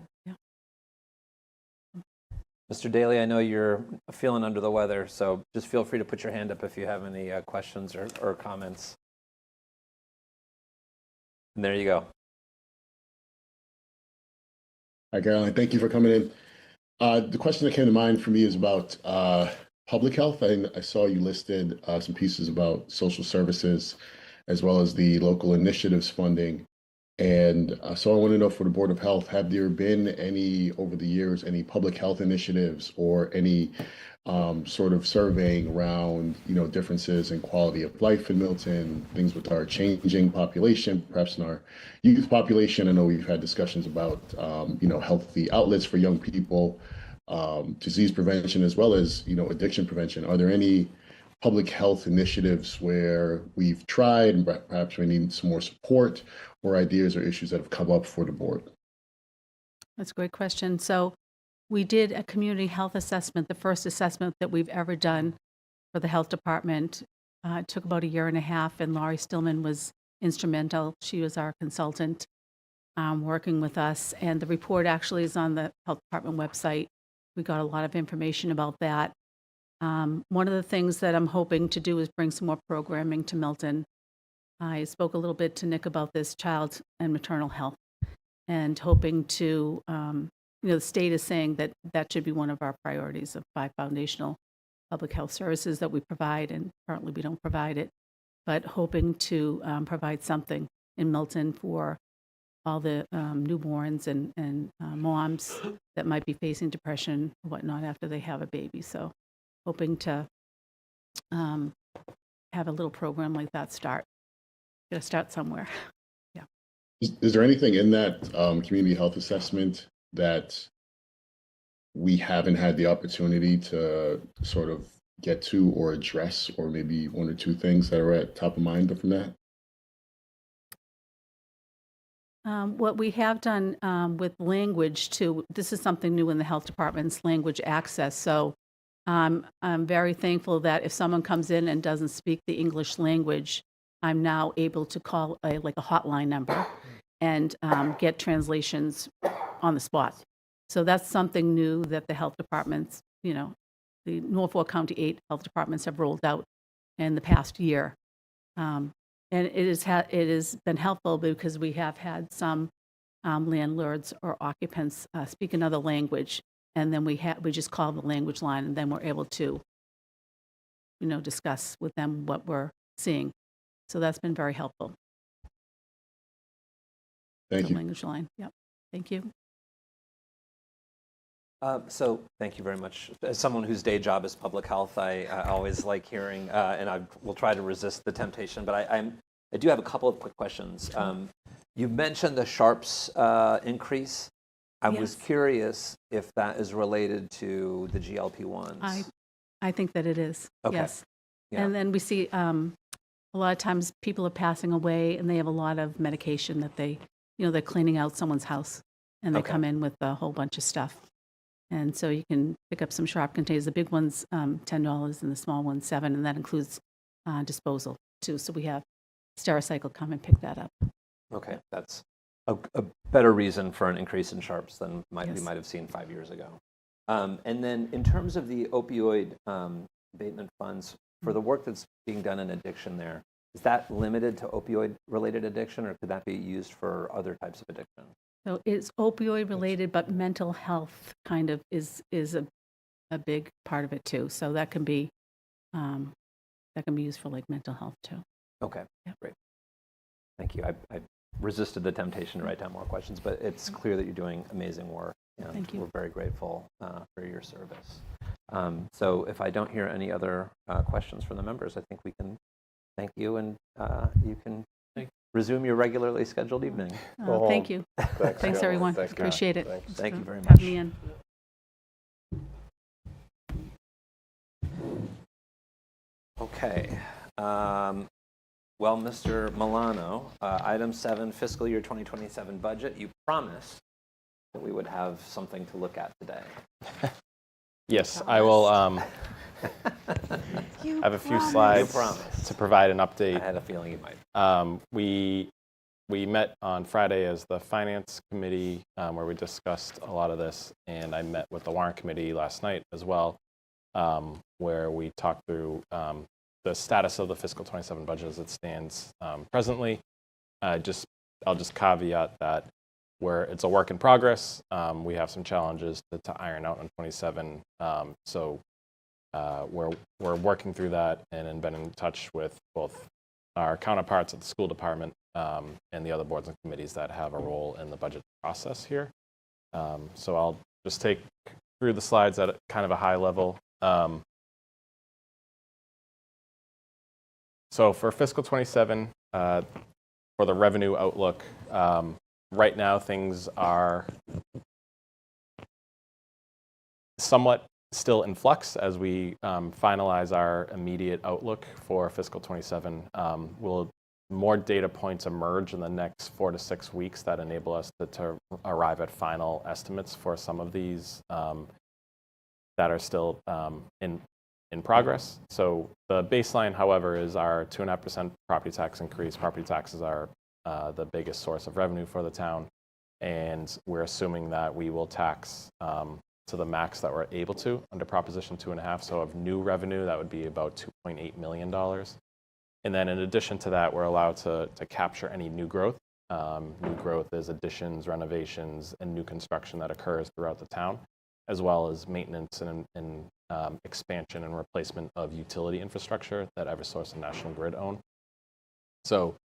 Mr. Daly, I know you're feeling under the weather, so just feel free to put your hand up if you have any questions or comments. And there you go. Hi, Caroline. Thank you for coming in. The question that came to mind for me is about public health. I saw you listed some pieces about social services as well as the local initiatives funding. And so I want to know, for the Board of Health, have there been any, over the years, any public health initiatives or any sort of surveying around, differences in quality of life in Milton, things with our changing population, perhaps in our youth population? I know we've had discussions about, healthy outlets for young people, disease prevention, as well as, addiction prevention. Are there any public health initiatives where we've tried and perhaps we need some more support, or ideas or issues that have come up for the board? That's a great question. So we did a community health assessment, the first assessment that we've ever done for the health department. It took about a year and a half, and Laurie Stillman was instrumental. She was our consultant working with us, and the report actually is on the health department website. We got a lot of information about that. One of the things that I'm hoping to do is bring some more programming to Milton. I spoke a little bit to Nick about this child and maternal health, and hoping to, the state is saying that that should be one of our priorities of 5 foundational public health services that we provide, and currently we don't provide it, but hoping to provide something in Milton for all the newborns and moms that might be facing depression or whatnot after they have a baby. So hoping to have a little program like that start. Got to start somewhere. Yeah. Is there anything in that community health assessment that we haven't had the opportunity to sort of get to or address, or maybe 1 or 2 things that are at top of mind from that? What we have done with language too, this is something new in the health department's language access. So I'm very thankful that if someone comes in and doesn't speak the English language, I'm now able to call a hotline number and get translations on the spot. So that's something new that the health departments, the Norfolk County 8 health departments have rolled out in the past year. And it has been helpful because we have had some landlords or occupants speak another language, and then we just call the language line, and then we're able to, discuss with them what we're seeing. So that's been very helpful. Thank the you. Language line. Yep. Thank you. So thank you very much. As someone whose day job is public health, I always like hearing, and I will try to resist the temptation, but I do have a couple of quick questions. You mentioned the Sharps increase. I was curious if that is related to the GLP-1s. I think that it is. Okay. Yes. Yeah. And then we see a lot of times people are passing away and they have a lot of medication that they're cleaning out someone's house, and they come in with a whole bunch of stuff. And so you can pick up some Sharp containers. The big one's $10 and the small one's $7, and that includes disposal too. So we have Stericycle come and pick that up. Okay, that's a better reason for an increase in Sharps than we Yes. might have seen 5 years ago. And then in terms of the opioid abatement funds, for the work that's being done in addiction there, is that limited to opioid-related addiction, or could that be used for other types of addiction? So it's opioid related, but mental health kind of is a big part of it too. So that can be used for mental health too. Okay, Yep. great. Thank you. I resisted the temptation to write down more questions, but it's clear that you're doing amazing work, and Thank you. we're very grateful for your service. So if I don't hear any other questions from the members, I think we can thank you, and you can resume your regularly scheduled evening. Thank you. Thanks Caroline. everyone. Thanks, Appreciate it. Thanks. Thank you very Having much. me in. Okay. Well, Mr. Milano, item 7, fiscal year 2027 budget. You promised that we would have something to look at today. Yes, I will have a few slides promised. to provide an I update. had a feeling you might. We met on Friday as the Finance Committee, where we discussed a lot of this, and I met with the Warrant Committee last night as well, where we talked through the status of the fiscal 27 budget as it stands presently. I'll just caveat that it's a work in progress. We have some challenges to iron out in 27, so we're working through that and have been in touch with both our counterparts at the school department and the other boards and committees that have a role in the budget process here. So I'll just take through the slides at kind of a high level. So for fiscal 27, for the revenue outlook, right now things are somewhat still in flux as we finalize our immediate outlook for fiscal 27. Will more data points emerge in the next 4 to 6 weeks that enable us to arrive at final estimates for some of these that are still in progress. So the baseline, however, is our 2.5% property tax increase. Property taxes are the biggest source of revenue for the town, and we're assuming that we will tax to the max that we're able to under Proposition 2.5. So of new revenue, that would be about $2.8 million. And then in addition to that, we're allowed to capture any new growth. New growth is additions, renovations, and new construction that occurs throughout the town, as well as maintenance and expansion and replacement of utility infrastructure that Eversource and National Grid own. So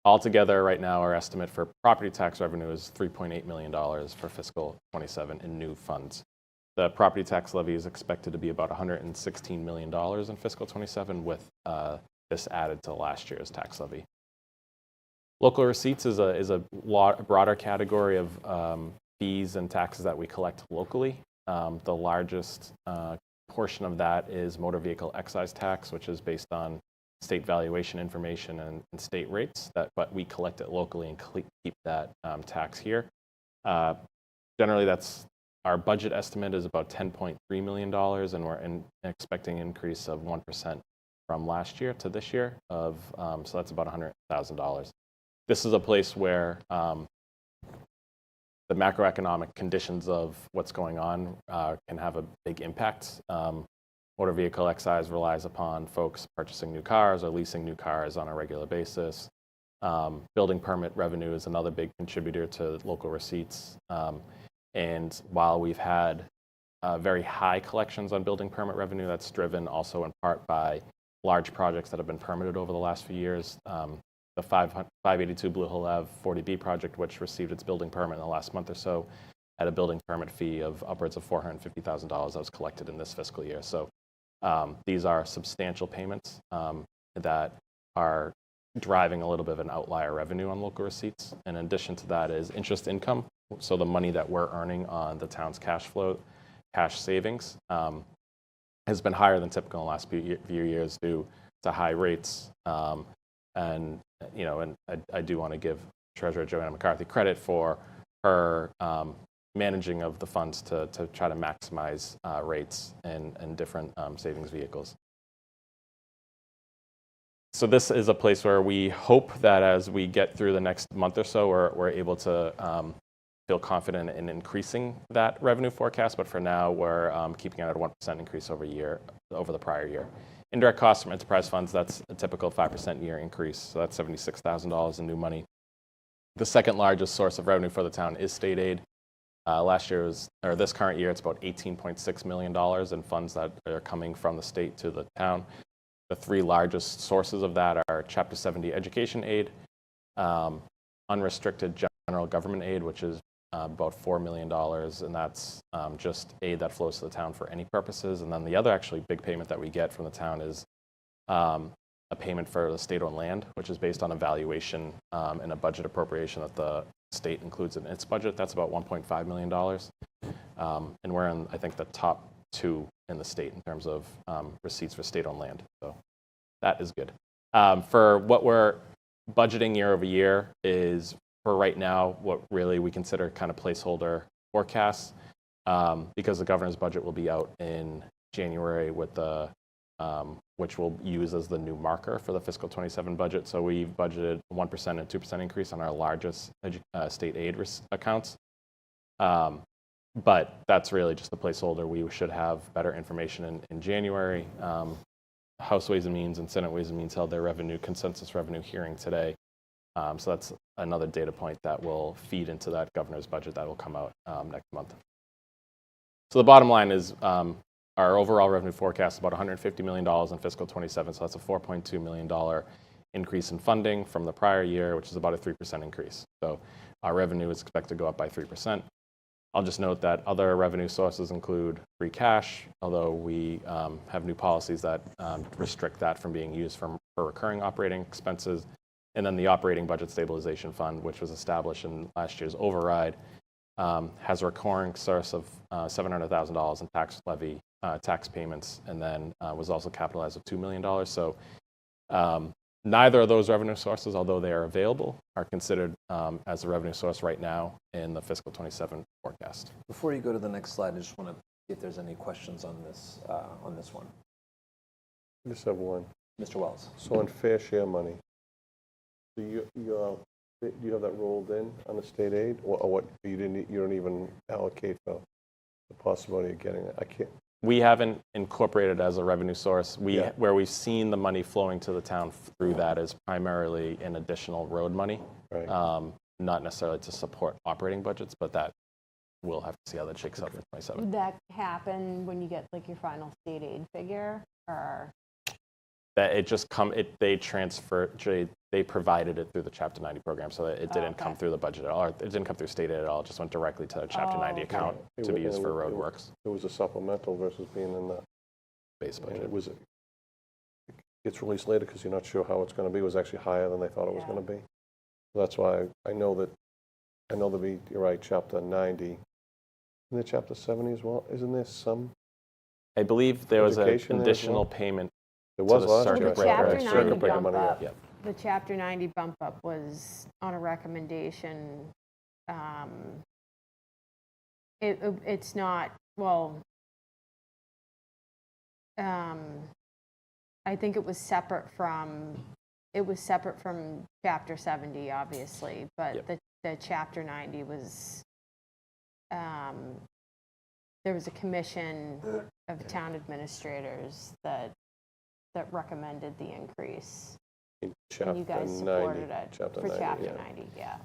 altogether, right now, our estimate for property tax revenue is $3.8 million for fiscal 27 in new funds. The property tax levy is expected to be about $116 million in fiscal 27 with this added to last year's tax levy. Local receipts is a broader category of fees and taxes that we collect locally. The largest portion of that is motor vehicle excise tax, which is based on state valuation information and state rates, but we collect it locally and keep that tax here. Generally, that's our budget estimate is about $10.3 million, and we're expecting an increase of 1% from last year to this year so that's about $100,000. This is a place where the macroeconomic conditions of what's going on can have a big impact. Motor vehicle excise relies upon folks purchasing new cars or leasing new cars on a regular basis. Building permit revenue is another big contributor to local receipts. And while we've had very high collections on building permit revenue, that's driven also in part by large projects that have been permitted over the last few years. The 582 Blue Hill Ave 40B project, which received its building permit in the last month or so, had a building permit fee of upwards of $450,000 that was collected in this fiscal year. So these are substantial payments that are driving a little bit of an outlier revenue on local receipts. In addition to that is interest income. So the money that we're earning on the town's cash savings has been higher than typical in the last few years due to high rates. And I do want to give Treasurer Joanna McCarthy credit for her managing of the funds to try to maximize rates and different savings vehicles. So this is a place where we hope that as we get through the next month or so, we're able to feel confident in increasing that revenue forecast. But for now, we're keeping it at a 1% increase over the prior year. Indirect costs from enterprise funds, that's a typical 5% year increase. So that's $76,000 in new money. The second largest source of revenue for the town is state aid. This current year, it's about $18.6 million in funds that are coming from the state to the town. The three largest sources of that are Chapter 70 education aid, unrestricted general government aid, which is about $4 million, and that's just aid that flows to the town for any purposes. And then the other actually big payment that we get from the town is a payment for the state-owned land, which is based on a valuation and a budget appropriation that the state includes in its budget. That's about $1.5 million. And we're in, I think, the top 2 in the state in terms of receipts for state-owned land. So that is good. For what we're budgeting year over year is, for right now, what really we consider kind of placeholder forecasts, because the governor's budget will be out in January with which we'll use as the new marker for the fiscal 27 budget. So we've budgeted 1% and 2% increase on our largest state aid accounts. But that's really just a placeholder. We should have better information in January. House Ways and Means and Senate Ways and Means held their consensus revenue hearing today. So that's another data point that will feed into that governor's budget that will come out next month. So the bottom line is our overall revenue forecast is about $150 million in fiscal 27. So that's a $4.2 million increase in funding from the prior year, which is about a 3% increase. So our revenue is expected to go up by 3%. I'll just note that other revenue sources include free cash, although we have new policies that restrict that from being used for recurring operating expenses. And then the operating budget stabilization fund, which was established in last year's override, has a recurring source of $700,000 in tax levy, tax payments, and then was also capitalized with $2 million. So neither of those revenue sources, although they are available, are considered as a revenue source right now in the fiscal 27 forecast. Before you go to the next slide, I just want to see if there's any questions on this one. I just have one. Mr. Wells. So on fair share money, do you have that rolled in on the state aid, or what? You don't even allocate for the possibility of getting it. I can't. We haven't incorporated it as a revenue source. Yeah. Where we've seen the money flowing to the town through that is primarily in additional road money, Right. not necessarily to support operating budgets, but that we'll have to see how that shakes out for 27. Would that happen when you get like your final state aid figure, or? That it just they provided it through the Chapter 90 program, so that it didn't come through the budget at all. Or it didn't come through state aid at all. It just went directly to a Chapter 90 account to be used for road works. It was a supplemental versus being in the Base budget. It gets released later because you're not sure how it's going to be. It was actually higher than they thought it was going to be. So that's why I know there'll be, you're right, Chapter 90. Isn't there Chapter 70 as well? Isn't there some? I believe there was an Education there as additional well? payment. There was the last circuit year. The breaker. Chapter Right, 90 circuit breaker bump money, up, Yep. the Chapter 90 bump up was on a recommendation. It's not, well, I think it was separate from Chapter 70, obviously, but Yep. the Chapter 90 was, there was a commission of town administrators that recommended the increase. In And you Chapter guys 90, supported it Chapter for 90, Chapter yeah. 90, yeah.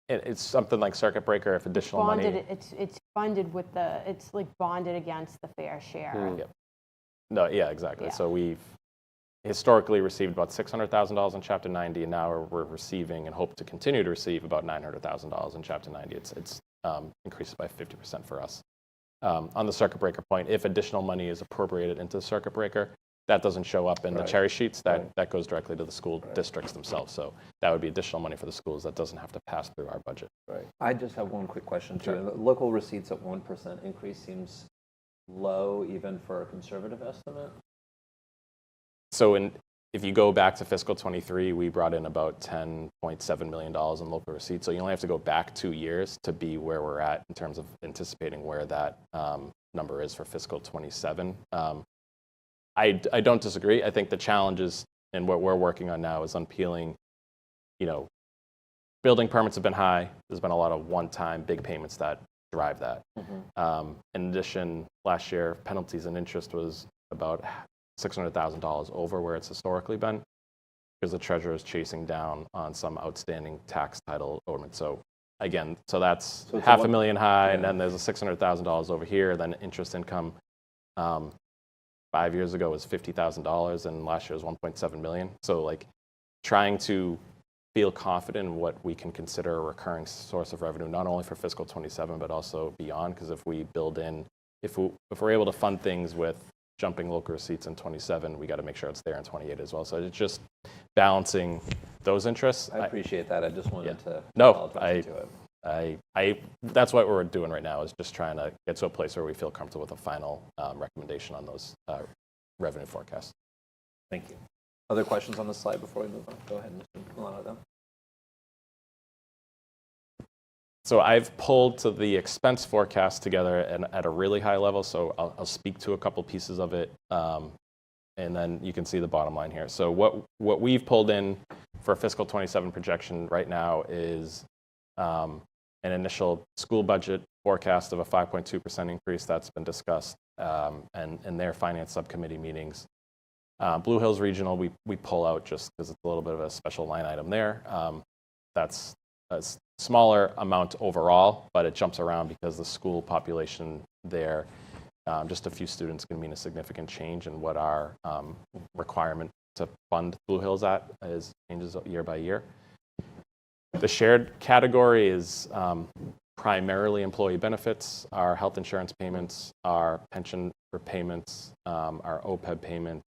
It's something like circuit breaker if additional money. It's funded with it's like bonded against the fair share. Yep. No, yeah, exactly. Yeah. So we've historically received about $600,000 in Chapter 90, and now we're receiving and hope to continue to receive about $900,000 in Chapter 90. It's increased by 50% for us. On the circuit breaker point, if additional money is appropriated into the circuit breaker, that doesn't show up in the cherry sheets. That goes directly to the school districts themselves. So that would be additional money for the schools that doesn't have to pass through our budget. Right. I just have one quick question too. The local receipts at 1% increase seems low even for a conservative estimate. So if you go back to fiscal 23, we brought in about $10.7 million in local receipts. So you only have to go back 2 years to be where we're at in terms of anticipating where that number is for fiscal 27. I don't disagree. I think the challenge is, and what we're working on now is unpeeling, building permits have been high. There's been a lot of one-time big payments that drive that. In addition, last year, penalties and interest was about $600,000 over where it's historically been because the treasurer is chasing down on some outstanding tax title owement. So again, that's $500,000 high, and then there's a $600,000 over here. Then interest income 5 years ago was $50,000, and last year was $1.7 million. So trying to feel confident in what we can consider a recurring source of revenue, not only for fiscal 27, but also beyond, because if we build in, if we're able to fund things with jumping local receipts in 27, we got to make sure it's there in 28 as well. So it's just balancing those interests. I appreciate that. I just wanted to That's what we're doing right now, is just trying to get to a place where we feel comfortable with a final recommendation on those revenue forecasts. Thank you. Other questions on the slide before we move on? Go ahead, Mr. Milano. So I've pulled to the expense forecast together at a really high level, so I'll speak to a couple pieces of it, and then you can see the bottom line here. So what we've pulled in for fiscal 27 projection right now is an initial school budget forecast of a 5.2% increase that's been discussed in their finance subcommittee meetings. Blue Hills Regional, we pull out just because it's a little bit of a special line item there. That's a smaller amount overall, but it jumps around because the school population there, just a few students can mean a significant change in what our requirement to fund Blue Hills changes year by year. The shared category is primarily employee benefits, our health insurance payments, our pension repayments, our OPEB payment,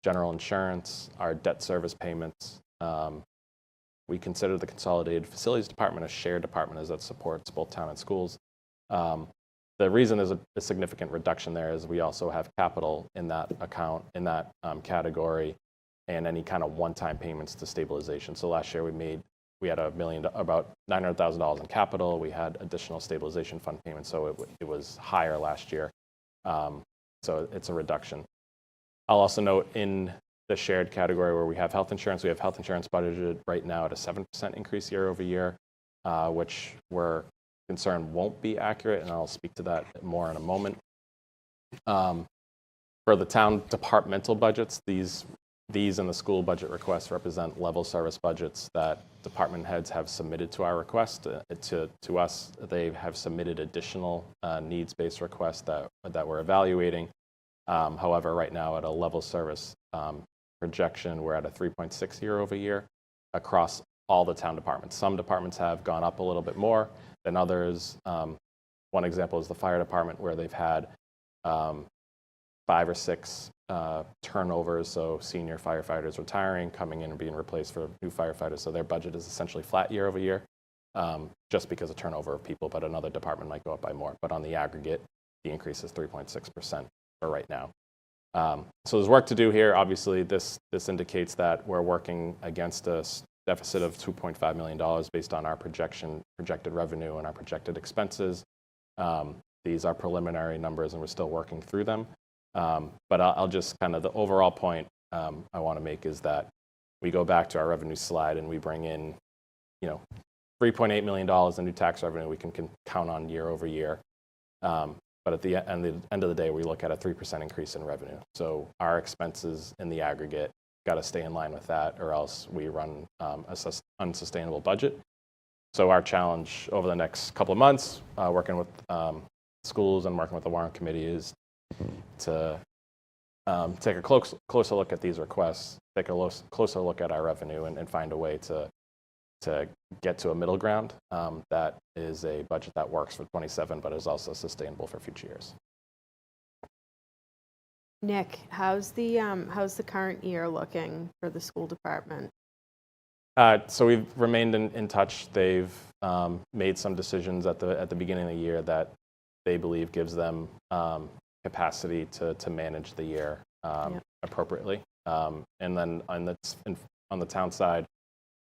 general insurance, our debt service payments. We consider the Consolidated Facilities Department a shared department as that supports both town and schools. The reason there's a significant reduction there is we also have capital in that account, in that category, and any kind of one-time payments to stabilization. So last year we had about $900,000 in capital. We had additional stabilization fund payments, so it was higher last year. So it's a reduction. I'll also note in the shared category where we have health insurance budgeted right now at a 7% increase year over year, which we're concerned won't be accurate, and I'll speak to that more in a moment. For the town departmental budgets, these and the school budget requests represent level service budgets that department heads have submitted to our request. To us, they have submitted additional needs-based requests that we're evaluating. However, right now at a level service projection, we're at a 3.6 year over year across all the town departments. Some departments have gone up a little bit more than others. One example is the fire department, where they've had 5 or 6 turnovers, so senior firefighters retiring, coming in and being replaced for new firefighters. So their budget is essentially flat year over year, just because of turnover of people, but another department might go up by more. But on the aggregate, the increase is 3.6% for right now. So there's work to do here. Obviously, this indicates that we're working against a deficit of $2.5 million based on our projected revenue and our projected expenses. These are preliminary numbers, and we're still working through them. But I'll just kind of, the overall point I want to make is that we go back to our revenue slide and we bring in, $3.8 million in new tax revenue we can count on year over year. But at the end of the day, we look at a 3% increase in revenue. So our expenses in the aggregate got to stay in line with that, or else we run an unsustainable budget. So our challenge over the next couple of months, working with schools and working with the warrant committee, is to take a closer look at these requests, take a closer look at our revenue, and find a way to get to a middle ground that is a budget that works for 27, but is also sustainable for future years. Nick, how's the current year looking for the school department? So we've remained in touch. They've made some decisions at the beginning of the year that they believe gives them capacity to manage the year appropriately. And then on the town side,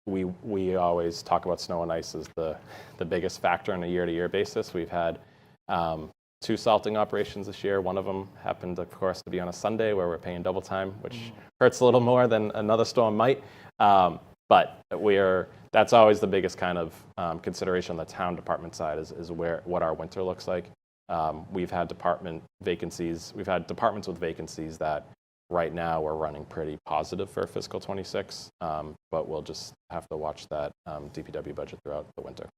we always talk about snow and ice as the biggest factor on a year-to-year basis. We've had 2 salting operations this year. One of them happened, of course, to be on a Sunday, where we're paying double time, which hurts a little more than another storm might. But that's always the biggest kind of consideration on the town department side is what our winter looks like. We've had department vacancies. We've had departments with vacancies that right now we're running pretty positive for fiscal 26, but we'll just have to watch that DPW budget throughout the winter.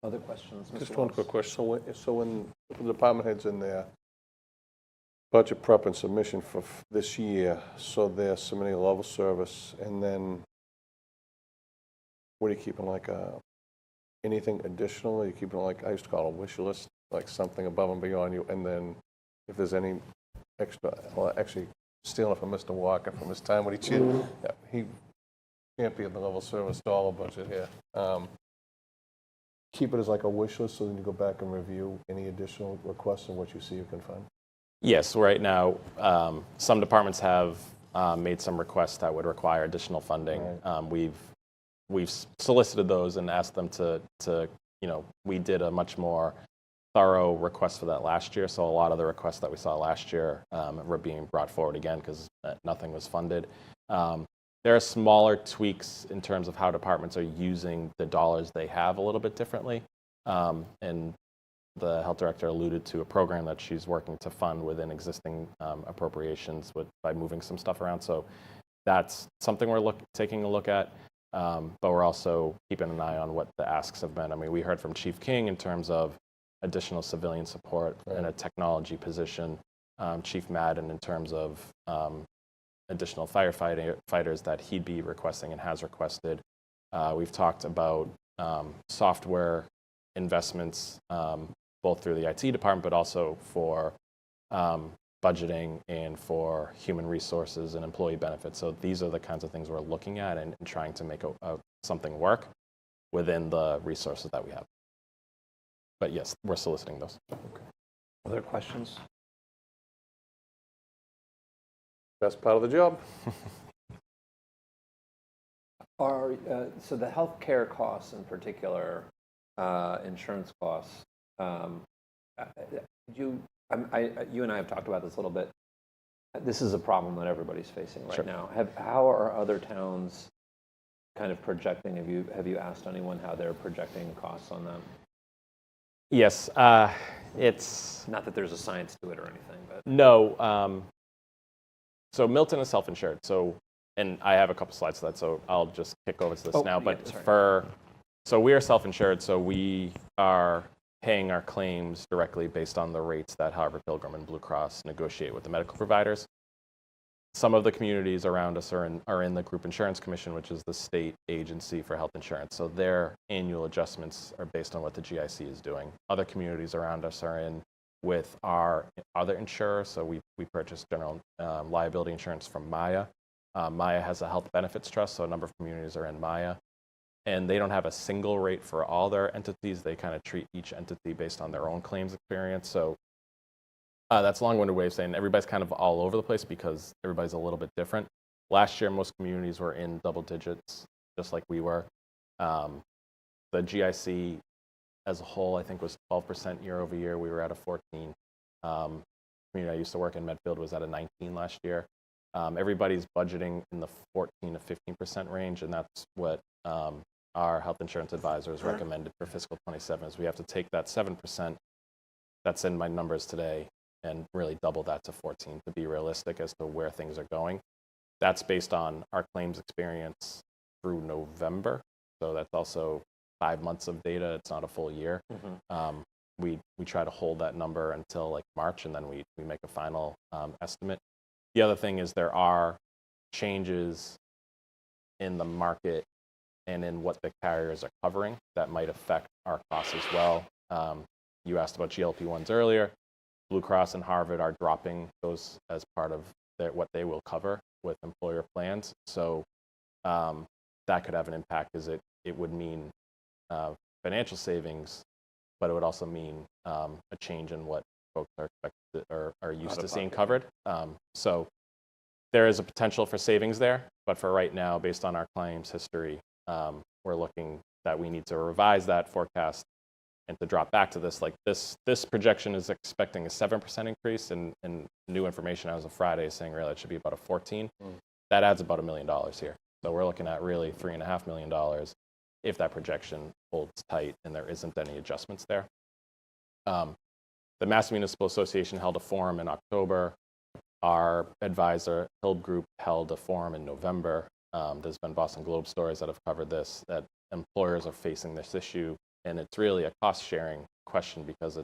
Other questions? Just Mr. one Wallace? quick question. So when the department heads in their budget prep and submission for this year, so they're submitting a level service, and then what are you keeping, like anything additional? Are you keeping, like, I used to call a wish list, like something above and beyond you, and then if there's any extra, well, actually stealing from Mr. Walker from his time when he championed the level service dollar budget here. Keep it as like a wish list, so then you go back and review any additional requests and what you see you can find. Yes, right now, some departments have made some requests that would require additional funding. Right. We've solicited those and asked them to we did a much more thorough request for that last year. So a lot of the requests that we saw last year were being brought forward again because nothing was funded. There are smaller tweaks in terms of how departments are using the dollars they have a little bit differently. And the health director alluded to a program that she's working to fund within existing appropriations by moving some stuff around. So that's something we're taking a look at. But we're also keeping an eye on what the asks have been. I mean, we heard from Chief King in terms of additional civilian support in a technology position. Chief Madden in terms of additional firefighters that he'd be requesting and has requested. We've talked about software investments, both through the IT department, but also for budgeting and for human resources and employee benefits. So these are the kinds of things we're looking at and trying to make something work within the resources that we have. But yes, we're soliciting those. Other questions? Best part of the job. So the healthcare costs in particular, insurance costs, you and I have talked about this a little bit. This is a problem that everybody's facing right Sure. now. How are other towns kind of projecting? Have you asked anyone how they're projecting costs on them? Yes, it's Not that there's a science to it or anything, but no. So Milton is self-insured. And I have a couple slides to that, so I'll just kick over to this now. But yeah, sorry. So we are self-insured, so we are paying our claims directly based on the rates that Harvard Pilgrim and Blue Cross negotiate with the medical providers. Some of the communities around us are in the Group Insurance Commission, which is the state agency for health insurance. So their annual adjustments are based on what the GIC is doing. Other communities around us are in with our other insurer. So we purchase general liability insurance from Maya. Maya has a health benefits trust, so a number of communities are in Maya. And they don't have a single rate for all their entities. They kind of treat each entity based on their own claims experience. So that's a long-winded way of saying everybody's kind of all over the place because everybody's a little bit different. Last year, most communities were in double digits, just like we were. The GIC as a whole, I think, was 12% year over year. We were at a 14. Community I used to work in, Medfield, was at a 19 last year. Everybody's budgeting in the 14 to 15% range, and that's what our health insurance advisors recommended for fiscal 27 is we have to take that 7% that's in my numbers today and really double that to 14 to be realistic as to where things are going. That's based on our claims experience through November. So that's also 5 months of data. It's not a full year. Mm-hmm. We try to hold that number until like March, and then we make a final estimate. The other thing is there are changes in the market and in what the carriers are covering that might affect our costs as well. You asked about GLP-1s earlier. Blue Cross and Harvard are dropping those as part of what they will cover with employer plans. So that could have an impact as it would mean financial savings, but it would also mean a change in what folks are expected or are used to seeing covered. So there is a potential for savings there, but for right now, based on our claims history, we're looking that we need to revise that forecast and to drop back to this. Like this projection is expecting a 7% increase, and new information as of Friday is saying really it should be about a 14. That adds about $1 million here. So we're looking at really $3.5 million if that projection holds tight and there isn't any adjustments there. The Mass Municipal Association held a forum in October. Our advisor, Hild Group, held a forum in November. There's been Boston Globe stories that have covered this, that employers are facing this issue. And it's really a cost-sharing question because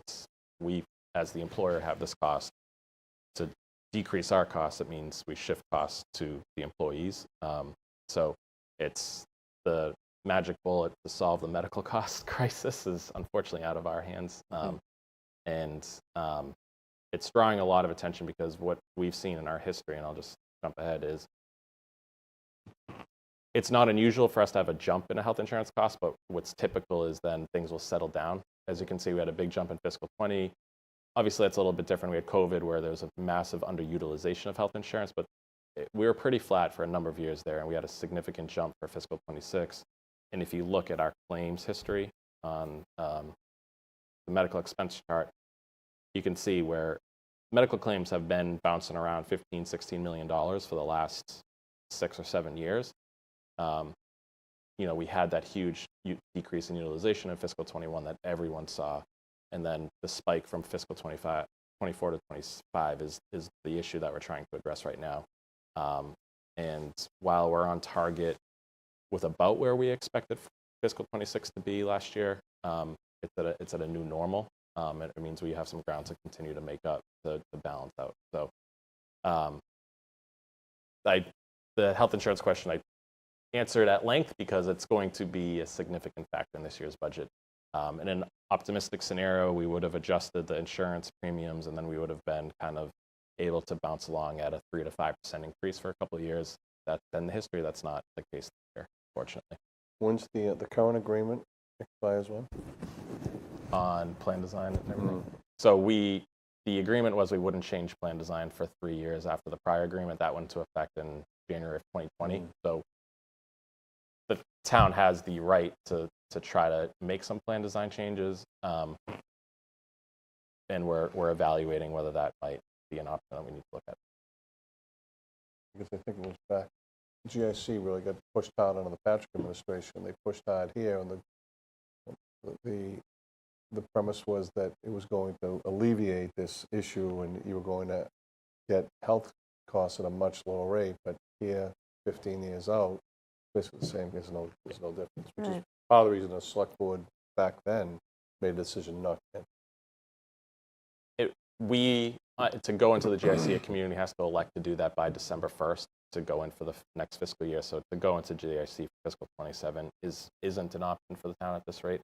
we, as the employer, have this cost. To decrease our costs, it means we shift costs to the employees. So it's the magic bullet to solve the medical cost crisis is unfortunately out of our hands. And it's drawing a lot of attention because what we've seen in our history, and I'll just jump ahead, is it's not unusual for us to have a jump in a health insurance cost, but what's typical is then things will settle down. As you can see, we had a big jump in fiscal 20. Obviously, that's a little bit different. We had COVID where there was a massive underutilization of health insurance, but we were pretty flat for a number of years there, and we had a significant jump for fiscal 26. And if you look at our claims history on the medical expense chart, you can see where medical claims have been bouncing around $15-16 million for the last 6 or 7 years. We had that huge decrease in utilization in fiscal 21 that everyone saw. And then the spike from fiscal 24 to 25 is the issue that we're trying to address right now. And while we're on target with about where we expected fiscal 26 to be last year, it's at a new normal. It means we have some ground to continue to make up to balance out. So the health insurance question I answered at length because it's going to be a significant factor in this year's budget. In an optimistic scenario, we would have adjusted the insurance premiums, and then we would have been kind of able to bounce along at a 3 to 5% increase for a couple of years. That's been the history. That's not the case here, fortunately. When's the current agreement expires when? on plan design and everything. So the agreement was we wouldn't change plan design for 3 years after the prior agreement. That went into effect in January of 2020. So the town has the right to try to make some plan design changes. And we're evaluating whether that might be an option that we need to look at. Because I think it was back, GIC really got pushed hard under the Patrick administration. They pushed hard here, and the premise was that it was going to alleviate this issue, and you were going to get health costs at a much lower rate. But here, 15 years out, basically the same. There's no difference. Which is part of the reason the select board back then made a decision not to. To go into the GIC, a community has to elect to do that by December 1st to go in for the next fiscal year. So to go into GIC for fiscal 27 isn't an option for the town at this rate.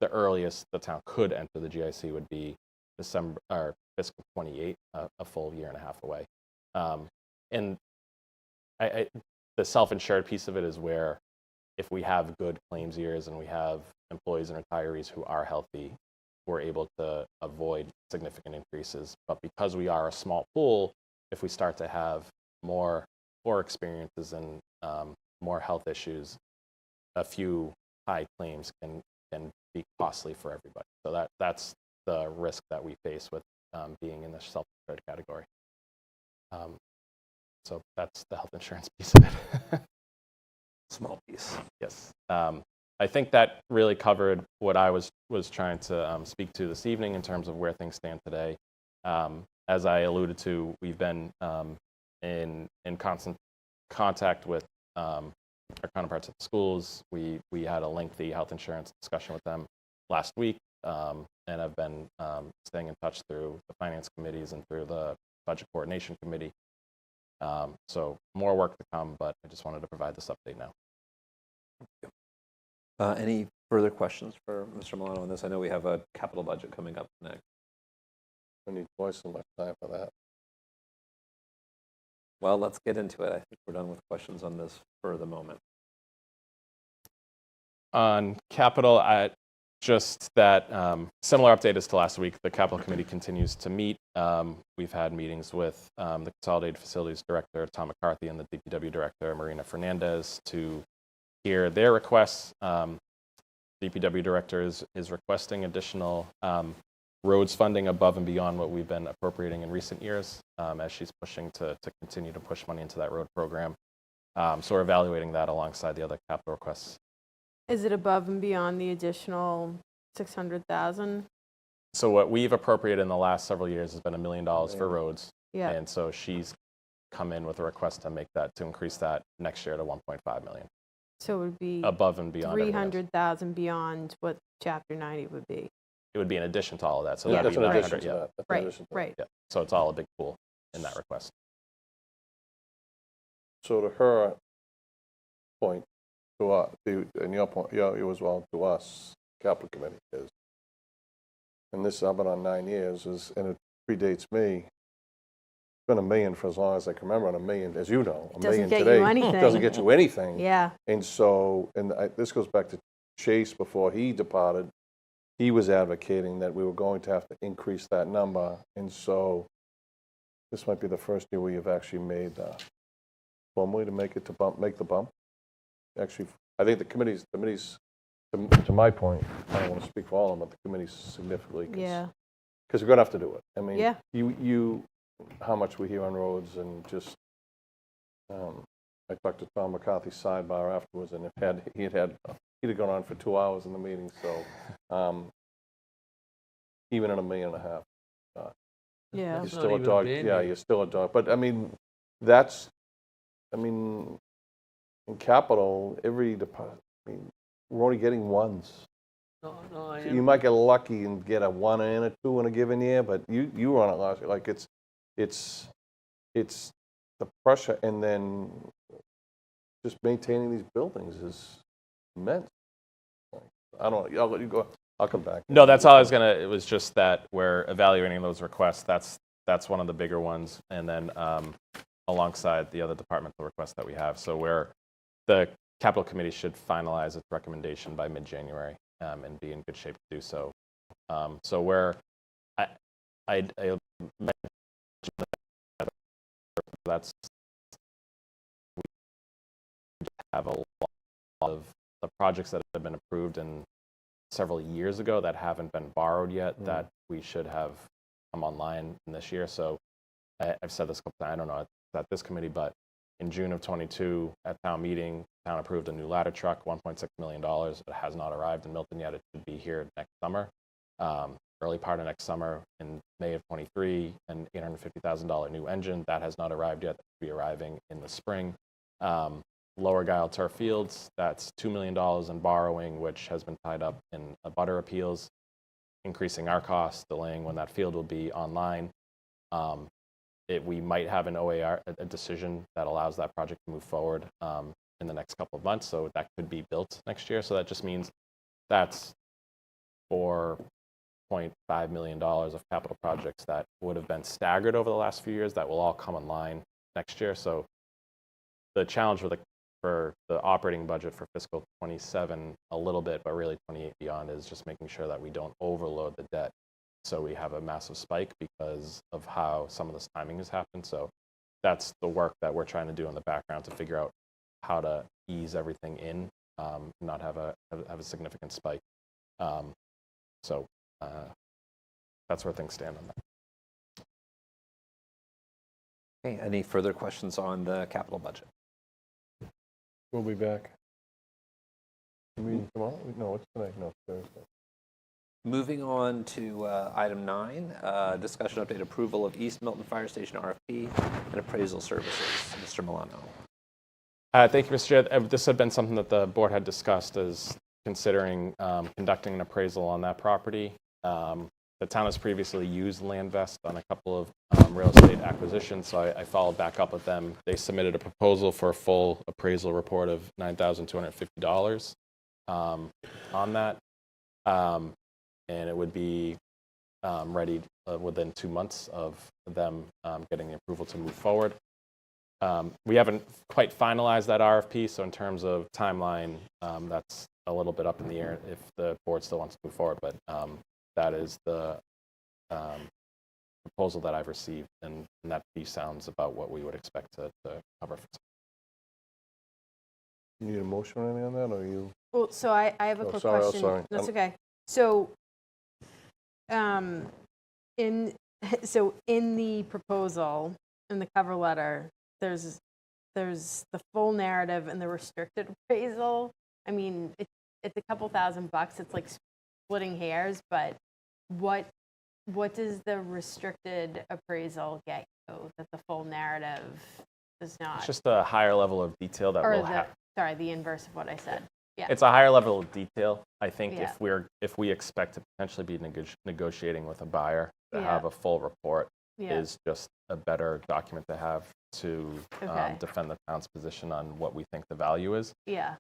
The earliest the town could enter the GIC would be December or fiscal 28, a full year and a half away. And the self-insured piece of it is where if we have good claims years and we have employees and retirees who are healthy, we're able to avoid significant increases. But because we are a small pool, if we start to have more experiences and more health issues, a few high claims can be costly for everybody. So that's the risk that we face with being in the self-insured category. So that's the health insurance piece of it. Small piece. Yes. I think that really covered what I was trying to speak to this evening in terms of where things stand today. As I alluded to, we've been in constant contact with our counterparts at the schools. We had a lengthy health insurance discussion with them last week, and I've been staying in touch through the finance committees and through the budget coordination committee. So more work to come, but I just wanted to provide this update now. Any further questions for Mr. Milano on this? I know we have a capital budget coming up next. We need twice as much time for that. Well, let's get into it. I think we're done with questions on this for the moment. On capital, just that similar update as to last week, the capital committee continues to meet. We've had meetings with the Consolidated Facilities Director, Tom McCarthy, and the DPW Director, Marina Fernandez, to hear their requests. DPW Director is requesting additional roads funding above and beyond what we've been appropriating in recent years, as she's pushing to continue to push money into that road program. So we're evaluating that alongside the other capital requests. Is it above and beyond the additional 600,000? So what we've appropriated in the last several years has been $1 million for roads. Yeah. And so she's come in with a request to increase that next year to 1.5 million. So it would be above and beyond everything else. 300,000 beyond what Chapter 90 would be. It would be in addition to all of that. So Yeah. that'd That's be an 900. addition to Yeah. that. That's an Right, addition to that. right. Yeah. So it's all a big pool in that request. So to her point, to us, and your point, you as well, to us, capital committee is, and this I've been on 9 years, and it predates me. It's been $1 million for as long as I can remember, and $1 million, as you know, $1 million Doesn't get today you anything. doesn't get you anything. Yeah. And so, this goes back to Chase before he departed. He was advocating that we were going to have to increase that number, and so this might be the first year we have actually made formally to make the bump. Actually, I think the committees, to my point, I don't want to speak for all of them, but the committees significantly, Yeah. because we're going to have to do it. I mean, Yeah. you, how much we hear on roads, and just, I talked to Tom McCarthy's sidebar afterwards, and he'd have gone on for 2 hours in the meeting, so even at $1.5 million, Yeah. you're That's still not a even a dog. Band-Aid. Yeah, you're still a dog. But I mean, in capital, every department, we're only getting ones. No, I So you might get lucky and get a 1 and a 2 in a given year, but you run it last year. Like it's the pressure, and then just maintaining these buildings is immense. I don't know. I'll let you go. I'll come back. No, that's all I was it was just that we're evaluating those requests. That's one of the bigger ones. And then alongside the other departmental requests that we have. So the capital committee should finalize its recommendation by mid-January and be in good shape to do so So I mentioned that that's we have a lot of the projects that have been approved in several years ago that haven't been borrowed yet that we should have come online in this year. So I've said this a couple times, I don't know, at this committee, but in June of 22 at town meeting, town approved a new ladder truck, $1.6 million. It has not arrived in Milton yet. It should be here next summer, early part of next summer. In May of 23, an $850,000 new engine that has not arrived yet. That will be arriving in the spring. Lower Guile Turf Fields, that's $2 million in borrowing, which has been tied up in abutter appeals, increasing our costs, delaying when that field will be online. We might have an OAR, a decision that allows that project to move forward in the next couple of months, so that could be built next year. So that just means that's $4.5 million of capital projects that would have been staggered over the last few years that will all come online next year. So the challenge for the operating budget for fiscal 27 a little bit, but really 28 beyond, is just making sure that we don't overload the debt so we have a massive spike because of how some of this timing has happened. So that's the work that we're trying to do in the background to figure out how to ease everything in, not have a significant spike. So that's where things stand on that. Okay, any further questions on the capital budget? We'll be back. Meeting tomorrow? No, what's tonight? No, Thursday. Moving on to item 9, discussion update approval of East Milton Fire Station RFP and appraisal services. Mr. Milano. Thank you, Mr. Chair. This had been something that the board had discussed as considering conducting an appraisal on that property. The town has previously used LandVest on a couple of real estate acquisitions, so I followed back up with them. They submitted a proposal for a full appraisal report of $9,250 on that, and it would be ready within 2 months of them getting the approval to move forward. We haven't quite finalized that RFP, so in terms of timeline, that's a little bit up in the air if the board still wants to move forward, but that is the proposal that I've received, and that piece sounds about what we would expect to cover. You need a motion or anything on that, or you? Well, so I have a quick question. Sorry. That's okay. So, in the proposal, in the cover letter, there's the full narrative and the restricted appraisal. I mean, it's a couple $1,000. It's like splitting hairs, but what does the restricted appraisal get you that the full narrative does not? It's just a higher level of detail that we'll have. Sorry, the inverse of what I said. Yeah. It's a higher level of detail. I think Yeah. if we expect to potentially be negotiating with a buyer, to have a full report is just a better document to have to defend the town's position on what we think the value is. Yeah.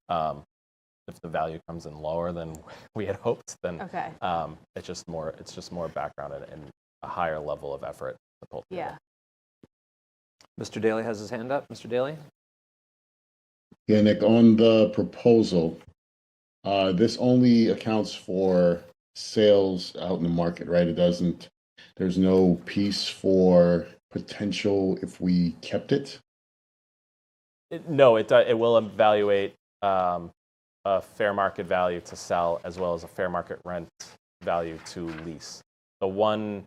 If the value comes in lower than we had hoped, then it's just more background and a higher level of effort to pull together. Yeah. Mr. Daly has his hand up. Mr. Daly? Yeah, Nick, on the proposal, this only accounts for sales out in the market, right? There's no piece for potential if we kept it? No, it will evaluate a fair market value to sell as well as a fair market rent value to lease. The one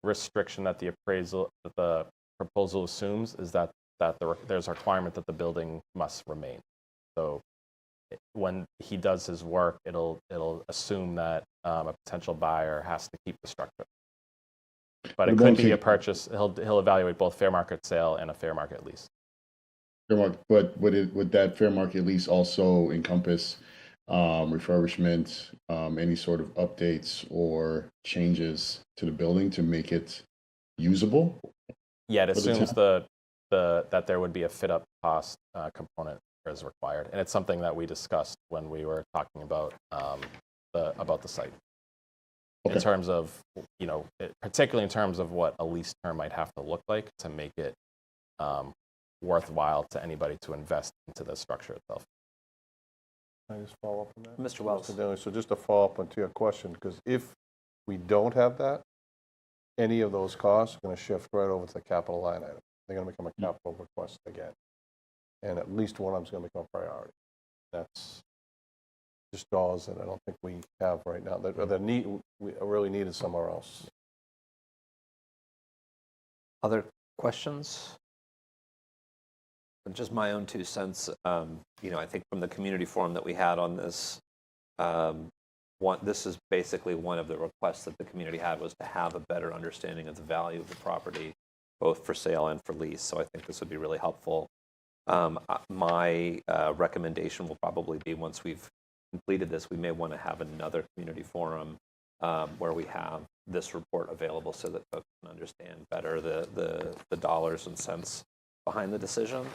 restriction that the proposal assumes is that there's a requirement that the building must remain. So when he does his work, it'll assume that a potential buyer has to keep the structure. But it could be a purchase. He'll evaluate both fair market sale and a fair market lease. But would that fair market lease also encompass refurbishment, any sort of updates or changes to the building to make it usable? Yeah, it assumes that there would be a fit-up cost component as required, and it's something that we discussed when we were talking about the site. Okay. In terms of, particularly in terms of what a lease term might have to look like to make it worthwhile to anybody to invest into the structure itself. Can I just follow up on that? Mr. Wells. So just to follow up onto your question, because if we don't have that, any of those costs are going to shift right over to the capital line item. They're going to become a capital request again. And at least one of them is going to become a priority. That's just dollars that I don't think we have right now. We are really needed somewhere else. Other questions? Just my own 2 cents. I think from the community forum that we had on this, this is basically one of the requests that the community had, was to have a better understanding of the value of the property, both for sale and for lease. So I think this would be really helpful. My recommendation will probably be, once we've completed this, we may want to have another community forum where we have this report available so that folks can understand better the dollars and cents behind the decision,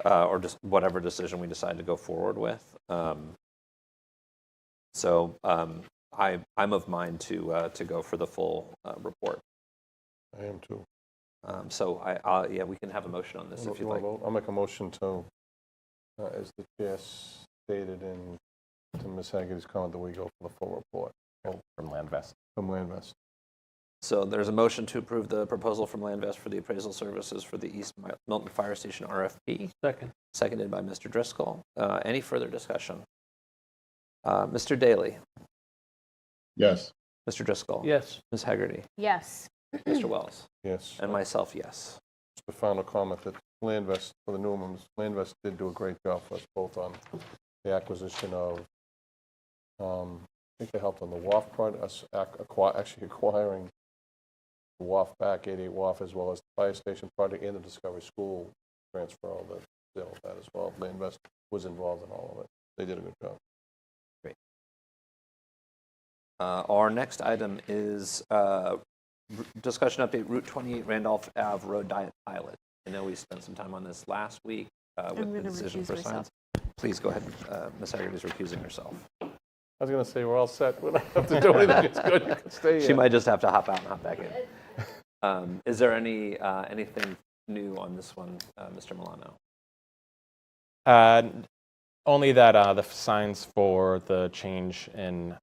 or just whatever decision we decide to go forward with. So I'm of mind to go for the full report. I am too. So we can have a motion on this if you'd like. I'll make a motion to, as the chair stated to Ms. Haggerty's comment, that we go for the full report From Landvest. from Landvest. So there's a motion to approve the proposal from Landvest for the appraisal services for the East Milton Fire Station RFP. Second. Seconded by Mr. Driscoll. Any further discussion? Mr. Daly, Yes. Mr. Driscoll. Yes. Ms. Haggerty, Yes. Mr. Wells, Yes. and myself, yes. Just a final comment that Landvest, for the new ones, Landvest did do a great job for us, both on the acquisition of, I think they helped on the WAF project, us actually acquiring the WAF back, 88 WAF, as well as the fire station project and the Discovery School transfer, all the sale of that as well. Landvest was involved in all of it. They did a good job. Our next item is discussion update Route 28 Randolph Ave Road Diet Pilot. I know we spent some time on this last week with the decision for signs. Please go ahead. Ms. Haggerty is recusing herself. I was going to say, we're all set. We don't have to do anything. It's good. You can stay She here. might just have to hop out and hop back in. Is there anything new on this one, Mr. Milano? Only that the signs for the change in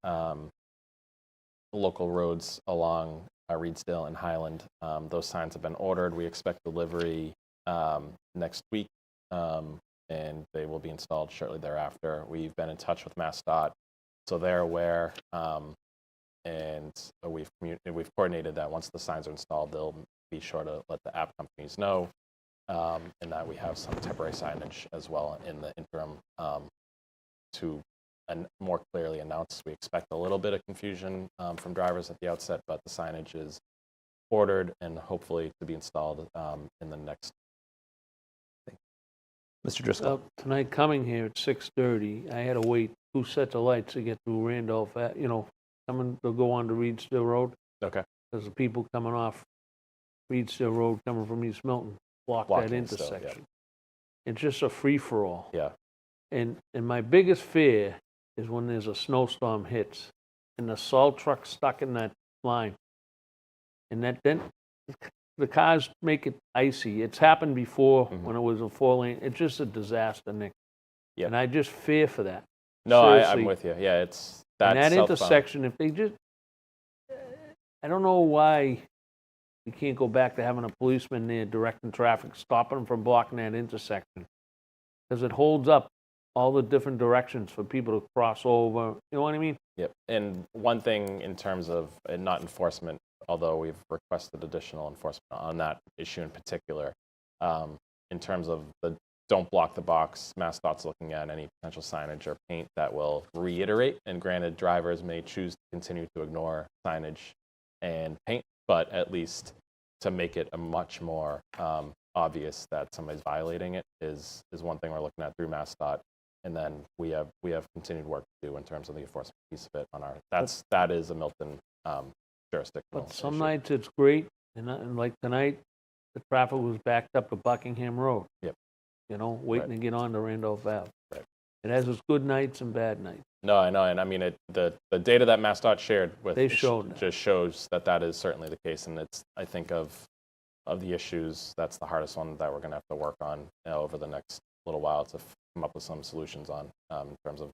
local roads along Reedsdale and Highland, those signs have been ordered. We expect delivery next week, and they will be installed shortly thereafter. We've been in touch with MassDOT, so they're aware, and we've coordinated that once the signs are installed, they'll be sure to let the app companies know, and that we have some temporary signage as well in the interim to more clearly announce. We expect a little bit of confusion from drivers at the outset, but the signage is ordered and hopefully to be installed in the next. Mr. Driscoll. Tonight coming here at 6:30, I had to wait 2 sets of lights to get through Randolph, coming to go on to Reedsdale Road. Okay. Because the people coming off Reedsdale Road coming from East Milton block that Blocking still, intersection. It's just a free-for-all. Yeah. And my biggest fear is when there's a snowstorm hits and the salt truck's stuck in that line. And then the cars make it icy. It's happened before when it was a 4-lane. It's just a disaster, Nick. Yeah. And I just fear for that. No, Seriously. I'm with you. Yeah, it's And that southbound. intersection, if they just, I don't know why you can't go back to having a policeman there directing traffic, stopping them from blocking that intersection. Because it holds up all the different directions for people to cross over. You know what I mean? Yep. And one thing in terms of not enforcement, although we've requested additional enforcement on that issue in particular, in terms of the don't block the box, MassDOT's looking at any potential signage or paint that will reiterate. And granted, drivers may choose to continue to ignore signage and paint, but at least to make it a much more obvious that somebody's violating it is one thing we're looking at through MassDOT. And then we have continued work to do in terms of the enforcement piece of it on our. That is a Milton jurisdictional. But some issue. nights it's great, and like tonight, the traffic was backed up to Buckingham Road. Yep. Waiting to get on to Randolph Ave. Right. It has its good nights and bad nights. No, I know, and I mean the data that MassDOT shared with They showed that. just shows that is certainly the case, and it's I think of the issues that's the hardest one that we're going to have to work on over the next little while to come up with some solutions on in terms of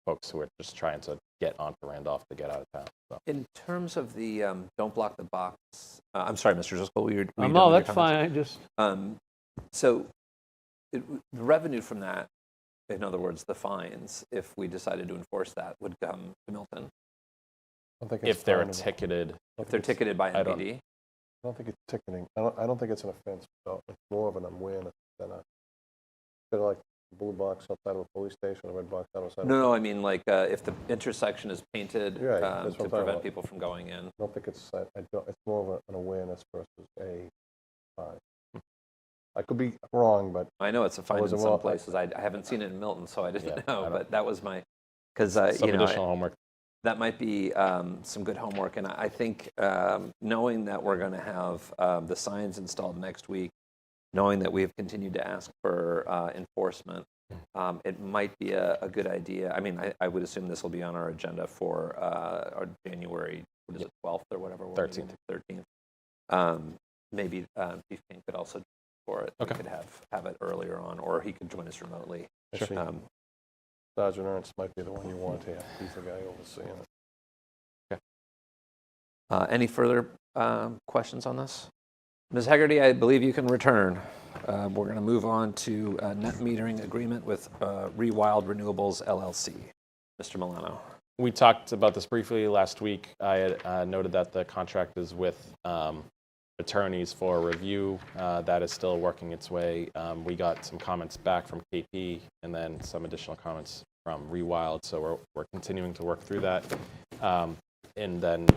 folks who are just trying to get onto Randolph to get out of town. So. In terms of the don't block the box, I'm sorry, Mr. Driscoll, were you done No, with your that's comments? fine. I just, So the revenue from that, in other words, the fines, if we decided to enforce that, would come to Milton. I don't think it's If they're finable. ticketed, If they're ticketed by I don't- MPD? I don't think it's ticketing. I don't think it's an offense. So it's more of an awareness than a, kind of like a blue box outside of a police station, a red box outside. No, I mean, like, if the intersection is painted Right, that's what I'm to talking prevent about. people from going in. I don't think it's. It's more of an awareness versus a fine. I could be wrong, but I know it's a fine in wasn't some wrong. places. I haven't seen it in Milton, so I didn't Yeah, know, I don't- but that was my, because, some you know, additional homework. that might be some good homework. And I think knowing that we're going to have the signs installed next week, knowing that we've continued to ask for enforcement, it might be a good idea. I mean, I would assume this will be on our agenda for our January, what is it, 12th or whatever? we're meeting, 13th. Maybe Chief King could also for it. Okay. We could have it earlier on, or he could join us remotely. actually, Sergeant Ernst might be the one you want here. He's the guy overseeing it. Any further questions on this? Ms. Hegarty, I believe you can return. We're going to move on to net metering agreement with Rewild Renewables LLC. Mr. Milano. We talked about this briefly last week. I had noted that the contract is with attorneys for review. That is still working its way. We got some comments back from KP and then some additional comments from Rewild, so we're continuing to work through that. And then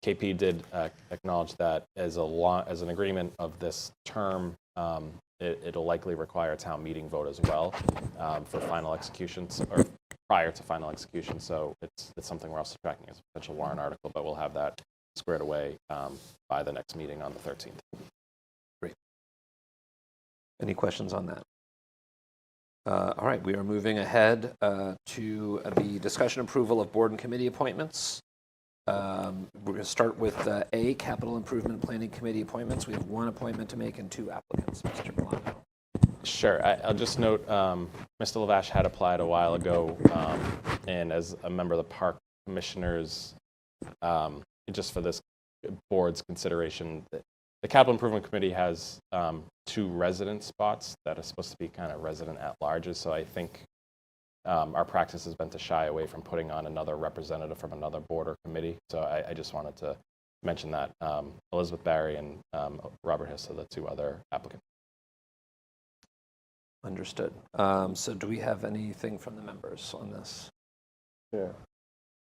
KP did acknowledge that as an agreement of this term, it'll likely require a town meeting vote as well for final executions or prior to final execution. So it's something we're also tracking as a potential warrant article, but we'll have that squared away by the next meeting on the 13th. Great. Any questions on that? All right, we are moving ahead to the discussion approval of board and committee appointments. We're going to start with A, Capital Improvement Planning Committee appointments. We have one appointment to make and two applicants. Mr. Milano. Sure. I'll just note, Mr. Lavash had applied a while ago, and as a member of the Park Commissioners, just for this board's consideration, the Capital Improvement Committee has 2 resident spots that are supposed to be kind of resident at-larges, so I think our practice has been to shy away from putting on another representative from another board or committee, so I just wanted to mention that. Elizabeth Barry and Robert Hiss are the 2 other applicants. Understood. So do we have anything from the members on this? Yeah.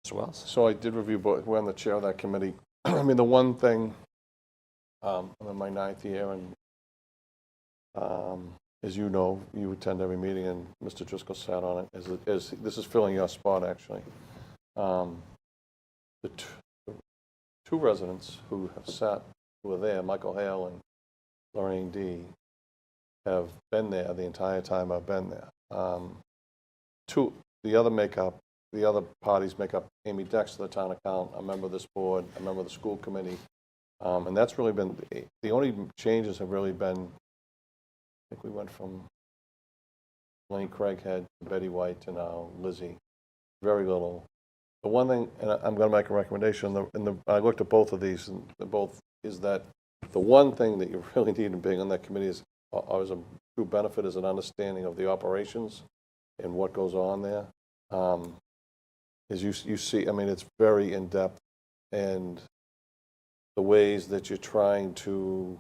Mr. Wells? So I did review both. We're on the chair of that committee. I mean, the one thing, I'm in my 9th year, and as you know, you attend every meeting, and Mr. Driscoll sat on it. As this is filling your spot, actually. The 2 residents who have sat, who are there, Michael Hale and Lorraine D., have been there the entire time I've been there. The other parties make up Amy Dexter, the town accountant, a member of this board, a member of the school committee. And that's really been, the only changes have really been, I think we went from Lenny Craighead to Betty White to now Lizzie. Very little. The one thing, and I'm going to make a recommendation, I looked at both of these, and is that the one thing that you really need in being on that committee is a true benefit is an understanding of the operations and what goes on there. As you see, I mean, it's very in-depth, and the ways that you're trying to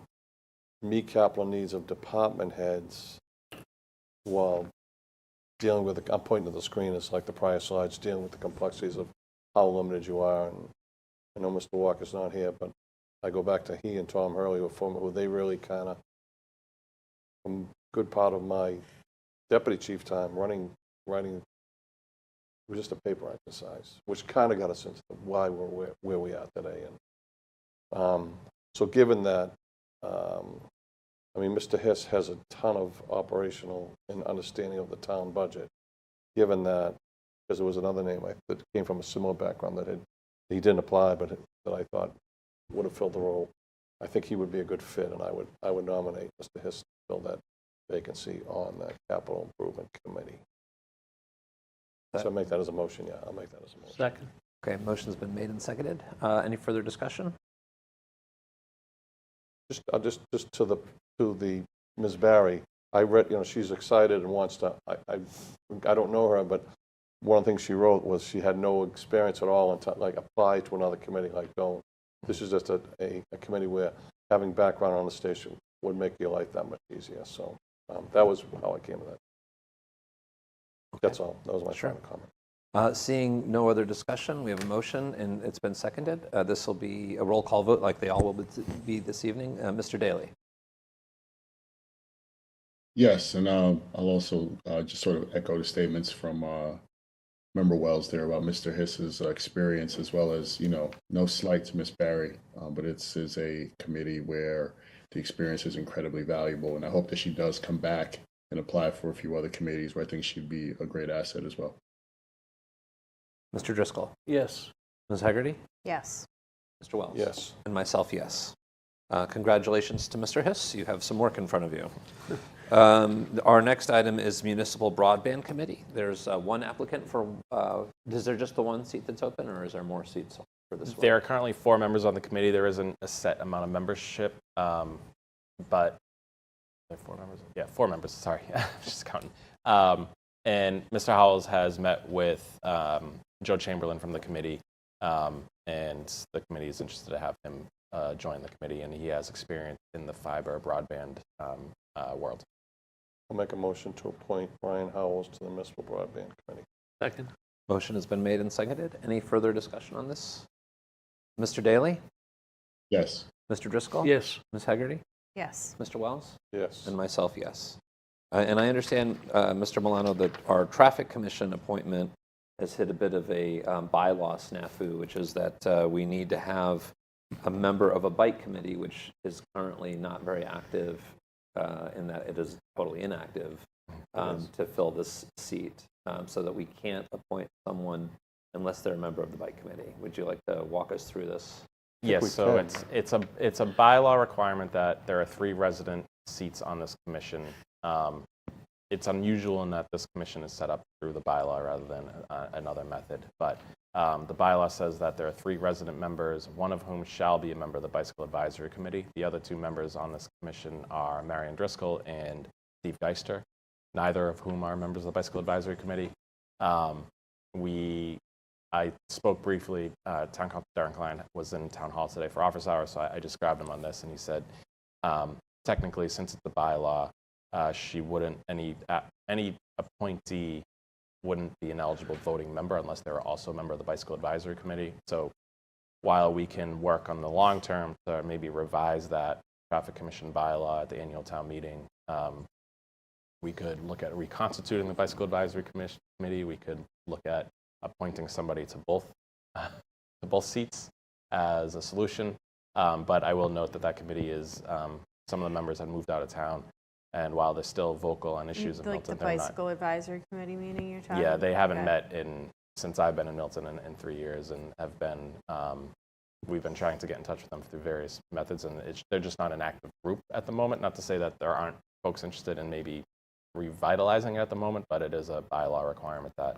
meet capital needs of department heads while dealing with, I'm pointing to the screen, it's like the prior slides, dealing with the complexities of how limited you are. And I know Mr. Walker's not here, but I go back to he and Tom Hurley, who they really kind of, from a good part of my deputy chief time, writing, it was just a paper exercise, which kind of got us into why we're where we are today. And so given that, I mean, Mr. Hiss has a ton of operational and understanding of the town budget. Given that, because there was another name that came from a similar background that he didn't apply, but that I thought would have filled the role. I think he would be a good fit, and I would nominate Mr. Hiss to fill that vacancy on that capital improvement committee. So make that as a motion, yeah, I'll make that as a motion. Second. Okay, motion's been made and seconded. Any further discussion? Just to the Ms. Barry, I read, she's excited and wants to, I don't know her, but one of the things she wrote was she had no experience at all until, like, apply to another committee, like, don't. This is just a committee where having background on the station would make your life that much easier. So that was how I came to that. That's all. That was my final comment. Seeing no other discussion, we have a motion and it's been seconded. This will be a roll call vote like they all will be this evening. Mr. Daly. Yes, and I'll also just sort of echo the statements from Member Wells there about Mr. Hiss's experience, as well as, no slight to Miss Barry, but it's a committee where the experience is incredibly valuable, and I hope that she does come back and apply for a few other committees where I think she'd be a great asset as well. Mr. Driscoll. Yes. Ms. Hegarty. Yes. Mr. Wells. Yes. And myself, yes. Congratulations to Mr. Hiss. You have some work in front of you. Our next item is Municipal Broadband Committee. There's one applicant for, is there just the one seat that's open, or is there more seats for this one? There are currently 4 members on the committee. There isn't a set amount of membership, but there are 4 members. Yeah, 4 members. Sorry, just counting. And Mr. Howells has met with Joe Chamberlain from the committee, and the committee is interested to have him join the committee, and he has experience in the fiber broadband world. I'll make a motion to appoint Ryan Howells to the Municipal Broadband Committee. Second. Motion has been made and seconded. Any further discussion on this? Mr. Daly? Yes. Mr. Driscoll? Yes. Ms. Hegarty? Yes. Mr. Wells? Yes. And myself, yes. And I understand, Mr. Milano, that our Traffic Commission appointment has hit a bit of a bylaw snafu, which is that we need to have a member of a bike committee, which is currently not very active in that it is totally inactive, to fill this seat, so that we can't appoint someone unless they're a member of the bike committee. Would you like to walk us through this? Yes, so it's a bylaw requirement that there are 3 resident seats on this commission. It's unusual in that this commission is set up through the bylaw rather than another method, but the bylaw says that there are 3 resident members, one of whom shall be a member of the Bicycle Advisory Committee. The other 2 members on this commission are Marion Driscoll and Steve Geister, neither of whom are members of the Bicycle Advisory Committee. I spoke briefly, Town Council Darren Klein was in Town Hall today for office hours, so I just grabbed him on this, and he said, technically, since it's the bylaw, she wouldn't, any appointee wouldn't be an eligible voting member unless they were also a member of the Bicycle Advisory Committee. So while we can work on the long term to maybe revise that Traffic Commission bylaw at the annual town meeting, we could look at reconstituting the Bicycle Advisory Committee. We could look at appointing somebody to both seats as a solution. But I will note that that committee is, some of the members have moved out of town. And while they're still vocal on issues in Like Milton, the they're Bicycle Advisory Committee meeting you're talking Yeah, about? they haven't Okay. met since I've been in Milton in 3 years, and have been, we've been trying to get in touch with them through various methods, and they're just not an active group at the moment. Not to say that there aren't folks interested in maybe revitalizing it at the moment, but it is a bylaw requirement that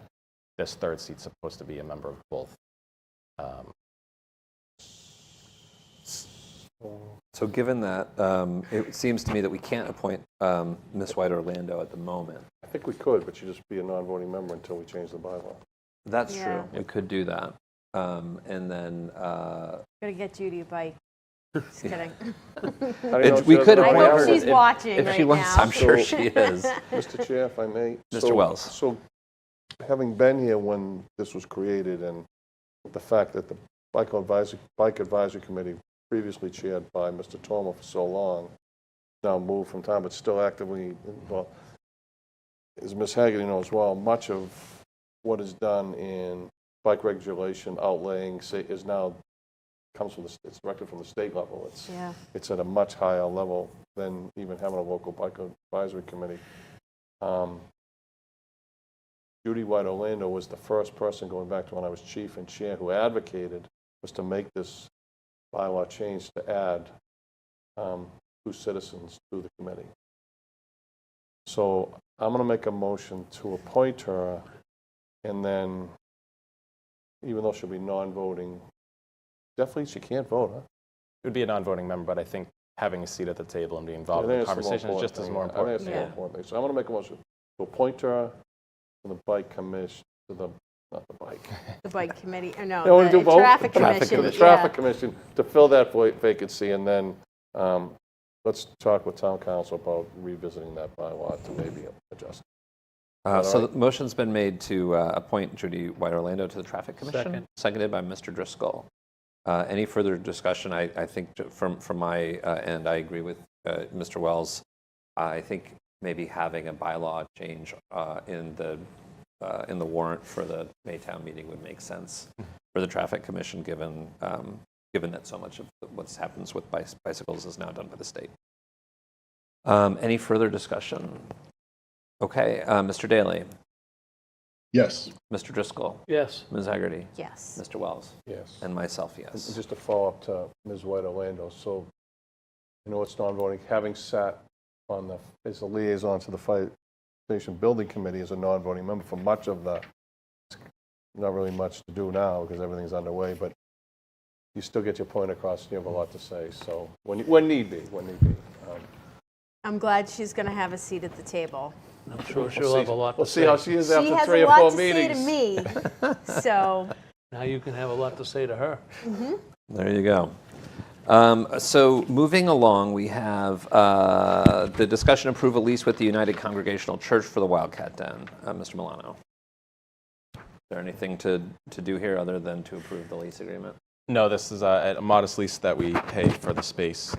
this 3rd seat's supposed to be a member of both. So given that, it seems to me that we can't appoint Ms. White Orlando at the moment. I think we could, but she'd just be a non-voting member until we change the bylaw. That's Yeah. true. We could do that. And then Gotta get Judy a bike. Just kidding. we could I appoint hope her she's if- watching if right she wants. now. I'm sure she is. Mr. Chair, if I may. Mr. Wells. So having been here when this was created, and the fact that the Bike Advisory Committee, previously chaired by Mr. Toma for so long, now moved from time, but still actively involved, as Ms. Hagerty knows well, much of what is done in bike regulation, outlaying, is now comes from it's directly from the state level. It's at a much higher level than even having a local bike advisory committee. Judy White Orlando was the first person, going back to when I was chief and chair, who advocated was to make this bylaw change to add 2 citizens to the committee. So I'm going to make a motion to appoint her And then, even though she'll be non-voting, definitely she can't vote, huh? It would be a non-voting member, but I think having a seat at the table and being involved I in think the it's the more conversation is just as more I think important. it's the more Yeah. important thing. So I'm going to make a motion to appoint her to the bike commission, not the bike. The bike committee, or I no, want to do the both. traffic To commission, the yeah. traffic commission, to fill that vacancy, and then let's talk with town council about revisiting that bylaw to maybe adjust. So the motion's been made to appoint Judy White Orlando to the Traffic Commission. Second. Seconded by Mr. Driscoll. Any further discussion? I think from my end, I agree with Mr. Wells. I think maybe having a bylaw change in the warrant for the Maytown meeting would make sense for the Traffic Commission, given that so much of what happens with bicycles is now done by the state. Any further discussion? Okay, Mr. Daly, Yes. Mr. Driscoll, Yes. Ms. Haggerty, Yes. Mr. Wells, Yes. and myself, And yes. just to follow up to Ms. White Orlando, so, it's non-voting, having sat as the liaison to the Fire Station Building Committee as a non-voting member for much of not really much to do now because everything's underway, but you still get your point across, you have a lot to say, so when need be. I'm glad she's going to have a seat at the table. I'm sure she'll have a lot to We'll see say. how she is She after has 3 a or lot 4 to say meetings. to me, so. Now you can have a lot to say to her. There you go. So moving along, we have the discussion approve a lease with the United Congregational Church for the Wildcat Den. Mr. Milano. Is there anything to do here other than to approve the lease agreement? No, this is a modest lease that we pay for the space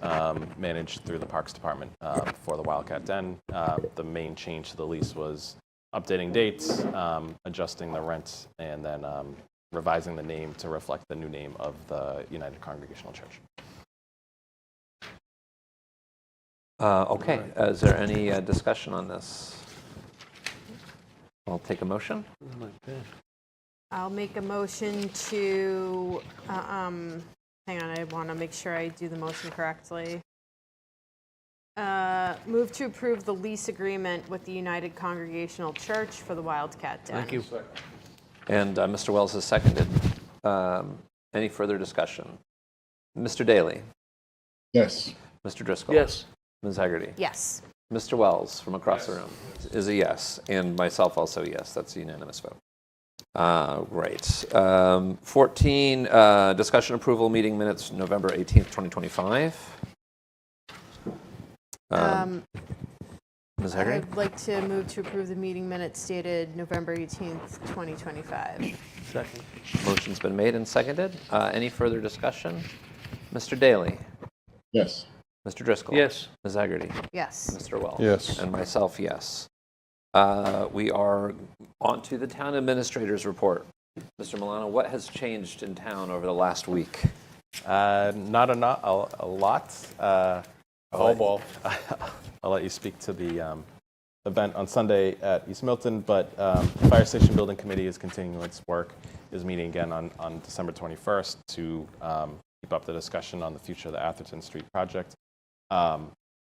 managed through the Parks Department for the Wildcat Den. The main change to the lease was updating dates, adjusting the rent, and then revising the name to reflect the new name of the United Congregational Church. Okay, is there any discussion on this? I'll take a motion. Okay. I'll make a motion to, hang on, I want to make sure I do the motion correctly. Move to approve the lease agreement with the United Congregational Church for the Wildcat Den. Thank you. And Mr. Wells has seconded. Any further discussion? Mr. Daly, Yes. Mr. Driscoll, Yes. Ms. Haggerty, Yes. Mr. Wells from across the room is a yes, and myself also yes. That's a unanimous vote. Great. 14, discussion approval meeting minutes, November 18th, 2025. Ms. Haggerty? I'd like to move to approve the meeting minutes dated November 18th, 2025. Second. Motion's been made and seconded. Any further discussion? Mr. Daly? Yes. Mr. Driscoll? Yes. Ms. Haggerty? Yes. Mr. Wells? Yes. And myself, yes. We are on to the town administrator's report. Mr. Milano, what has changed in town over the last week? Not a lot. Ball. I'll let you speak to the event on Sunday at East Milton, but the Fire Station Building Committee is continuing its work, is meeting again on December 21st to keep up the discussion on the future of the Atherton Street project.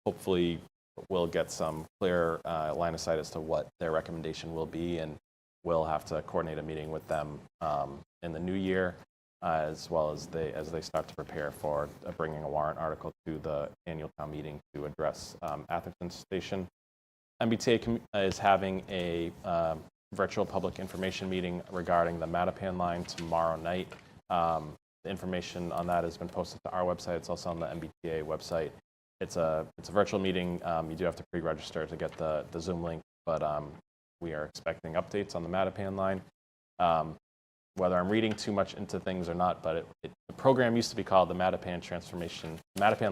Hopefully, we'll get some clear line of sight as to what their recommendation will be, and we'll have to coordinate a meeting with them in the new year, as well as they start to prepare for bringing a warrant article to the annual town meeting to address Atherton Station. MBTA is having a virtual public information meeting regarding the Mattapan line tomorrow night. The information on that has been posted to our website. It's also on the MBTA website. It's a virtual meeting. You do have to pre-register to get the Zoom link, but we are expecting updates on the Mattapan line. Whether I'm reading too much into things or not, but the program used to be called the Mattapan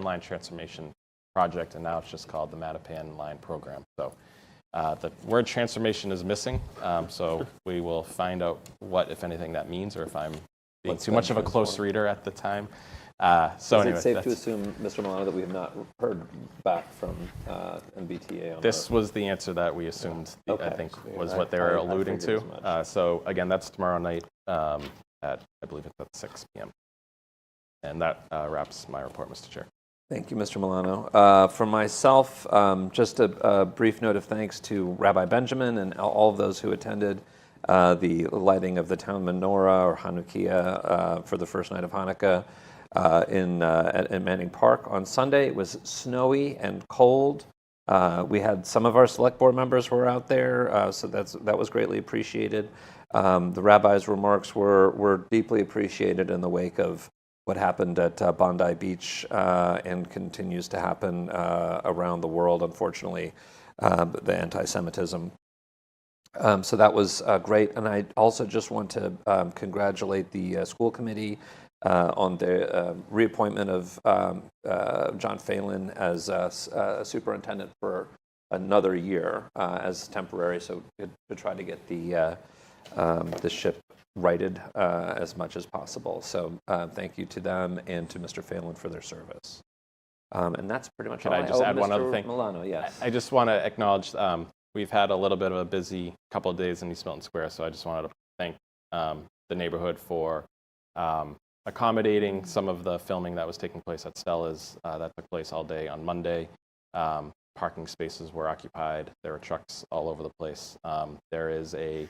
Line Transformation Project, and now it's just called the Mattapan Line Program. So the word transformation is missing, so we will find out what, if anything, that means, or if I'm being too much of a close reader at the time. So Is anyway, it safe to assume, Mr. Milano, that we have not heard back from MBTA on this was the answer that we assumed, Okay. I think, was I- what they were I alluding figured to. as much. So again, that's tomorrow night at, I believe it's at 6 p.m. And that wraps my report, Mr. Chair. Thank you, Mr. Milano. For myself, just a brief note of thanks to Rabbi Benjamin and all of those who attended the lighting of the town menorah or Hanukkah for the first night of Hanukkah at Manning Park. On Sunday, it was snowy and cold. We had some of our select board members were out there, so that was greatly appreciated. The rabbi's remarks were deeply appreciated in the wake of what happened at Bondi Beach and continues to happen around the world, unfortunately, the anti-Semitism. So that was great. And I also just want to congratulate the school committee on the reappointment of John Phelan as superintendent for another year as temporary, so to try to get the ship righted as much as possible. So thank you to them and to Mr. Phelan for their service. And that's pretty much all. Could I just add one other thing? Milano, yes. I just want to acknowledge we've had a little bit of a busy couple of days in East Milton Square, so I just wanted to thank the neighborhood for accommodating some of the filming that was taking place at Stella's. That took place all day on Monday. Parking spaces were occupied. There were trucks all over the place. There is a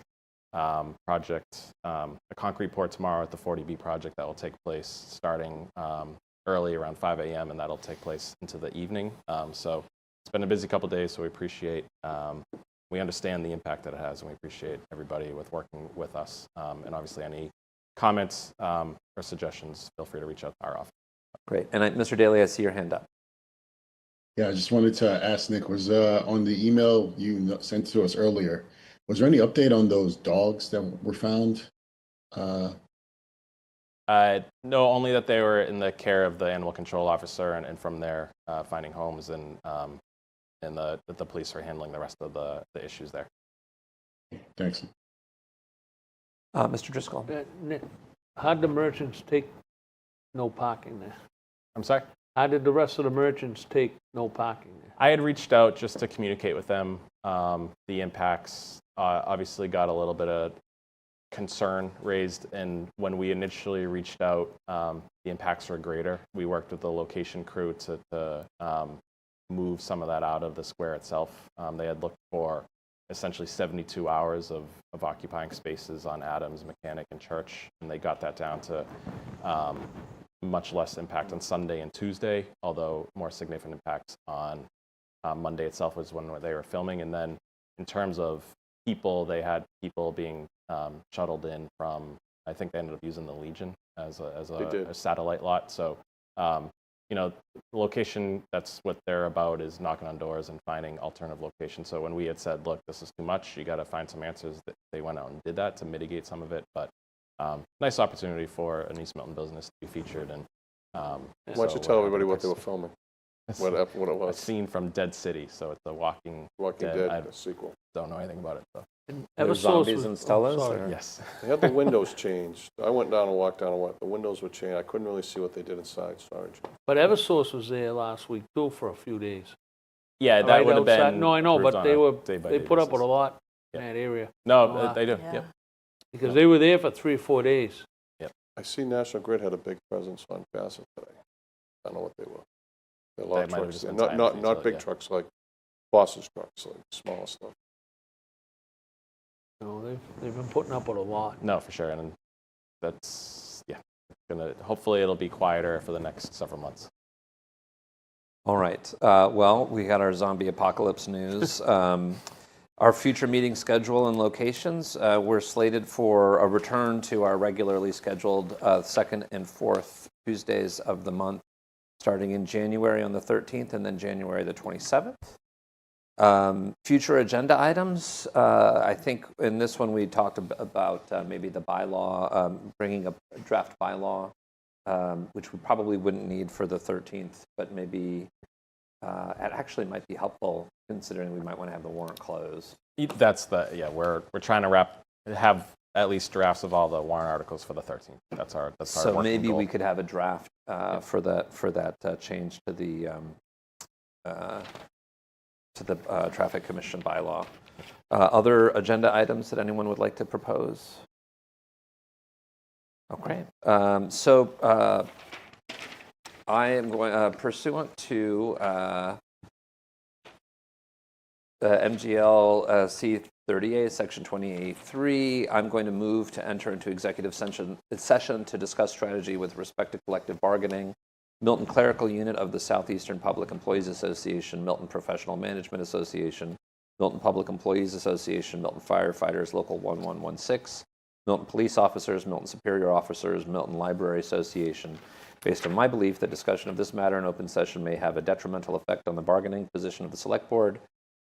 project, a concrete pour tomorrow at the 40B project that will take place starting early around 5 a.m. and that'll take place into the evening. So it's been a busy couple days, so we appreciate, we understand the impact that it has, and we appreciate everybody working with us. And obviously any comments or suggestions, feel free to reach out to our office. Great. And Mr. Daly, I see your hand up. Yeah, I just wanted to ask Nick, was on the email you sent to us earlier, was there any update on those dogs that were found? No, only that they were in the care of the animal control officer, and from there finding homes, and that the police are handling the rest of the issues there. Thanks. Mr. Driscoll. Nick, how'd the merchants take no parking there? I'm sorry? How did the rest of the merchants take no parking there? I had reached out just to communicate with them the impacts. Obviously got a little bit of concern raised, and when we initially reached out, the impacts were greater. We worked with the location crew to move some of that out of the square itself. They had looked for essentially 72 hours of occupying spaces on Adams, Mechanic, and Church, and they got that down to much less impact on Sunday and Tuesday, although more significant impacts on Monday itself was when they were filming. And then in terms of people, they had people being shuttled in from, I think they ended up using the Legion as a satellite lot. So, the location, that's what they're about, is knocking on doors and finding alternative locations. So when we had said, look, this is too much, you got to find some answers, that they went out and did that to mitigate some of it. But nice opportunity for an East Milton business to be featured. And why don't you tell everybody what they were filming? What it a was? scene from Dead City, so it's a Walking Dead, I a sequel. don't know anything about it. So. There's zombies and Stellas? sorry. Yes. They had the windows changed. I went down and walked down and the windows were changed. I couldn't really see what they did inside. Sorry, Jim. But Eversource was there last week too for a few days. Yeah, that Right would have outside- been. No, I know, approved but on they a were day-by-day they put up with a basis. lot Yeah. in that area. No, they do. Yeah. Yep. Because they were there for 3 or 4 days. I see National Grid had a big presence on Bassett today. I don't know what they were. There are a lot They of might have trucks just there. been Not, timed not, for each not other, big yeah. trucks like Boss's trucks, like small stuff. They've been putting up with a lot. No, for sure, and that's hopefully it'll be quieter for the next several months. All right. Well, we got our zombie apocalypse news. Our future meeting schedule and locations, we're slated for a return to our regularly scheduled second and fourth Tuesdays of the month, starting in January on the 13th and then January the 27th. Future agenda items, I think in this one we talked about maybe the bylaw, bringing up a draft bylaw, which we probably wouldn't need for the 13th, but maybe it actually might be helpful considering we might want to have the warrant closed. That's we're trying to have at least drafts of all the warrant articles for the 13th. That's our So working maybe goal. we could have a draft for that change to the Traffic Commission bylaw. Other agenda items that anyone would like to propose? Okay. So I am going pursuant to MGL C 30A, Section 28.3, I'm going to move to enter into executive session to discuss strategy with respect to collective bargaining, Milton Clerical Unit of the Southeastern Public Employees Association, Milton Professional Management Association, Milton Public Employees Association, Milton Firefighters Local 1116, Milton Police Officers, Milton Superior Officers, Milton Library Association, based on my belief that discussion of this matter in open session may have a detrimental effect on the bargaining position of the Select Board.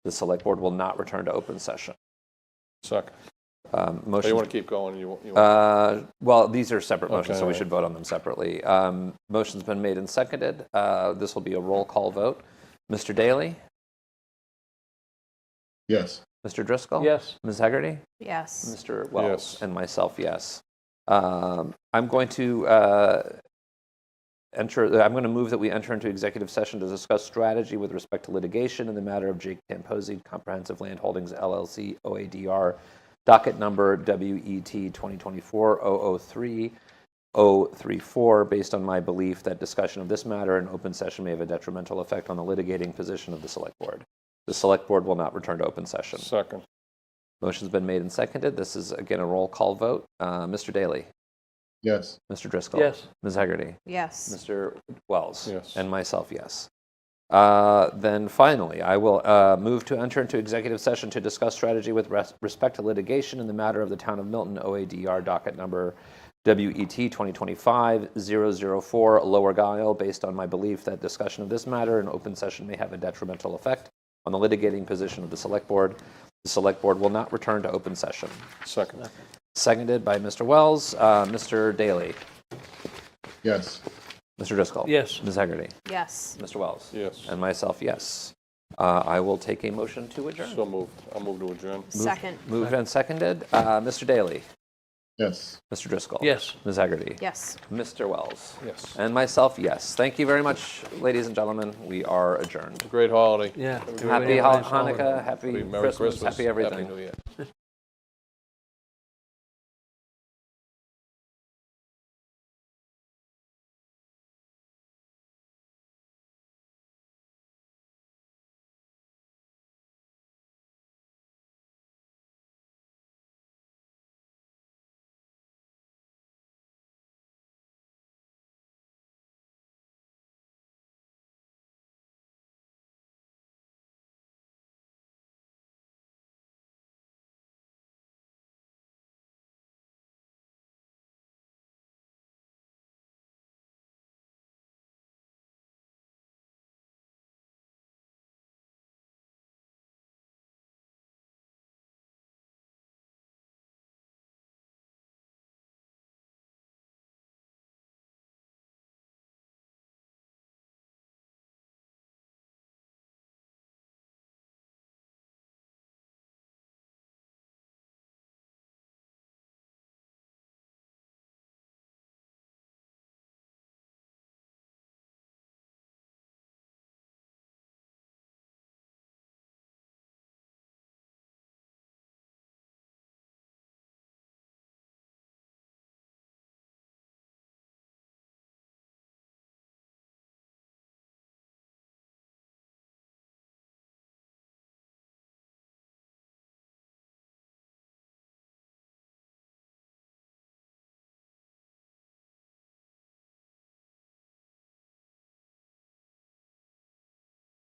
The Select Board will not return to open session. Second. Motion. You want to keep going? Well, these are separate motions, Okay, so we all right. should vote on them separately. Motion's been made and seconded. This will be a roll call vote. Mr. Daly? Yes. Mr. Driscoll? Yes. Ms. Hegarty? Yes. Mr. Wells? Yes. And myself, yes. I'm going to move that we enter into executive session to discuss strategy with respect to litigation in the matter of Jake Tamposi, Comprehensive Land Holdings LLC, OADR, docket number WET 2024-003-034, based on my belief that discussion of this matter in open session may have a detrimental effect on the litigating position of the Select Board. The Select Board will not return to open session. Second. Motion's been made and seconded. This is, again, a roll call vote. Mr. Daly? Yes. Mr. Driscoll? Yes. Ms. Hegarty? Yes. Mr. Wells? Yes. And myself, yes. Then finally, I will move to enter into executive session to discuss strategy with respect to litigation in the matter of the Town of Milton OADR docket number WET 2025-004, Lower Guile, based on my belief that discussion of this matter in open session may have a detrimental effect on the litigating position of the Select Board. The Select Board will not return to open session. Second. Seconded by Mr. Wells. Mr. Daly? Yes. Mr. Driscoll? Yes. Ms. Hegarty? Yes. Mr. Wells? Yes. And myself, yes. I will take a motion to adjourn. So moved. I'll move to adjourn. Second. Moved and seconded. Mr. Daly? Yes. Mr. Driscoll? Yes. Ms. Hegarty? Yes. Mr. Wells? Yes. And myself, yes. Thank you very much, ladies and gentlemen. We are adjourned. Great holiday. Yeah. Happy Everybody have a nice holiday. Hanukkah, happy Merry Christmas, happy everything. Happy New Year.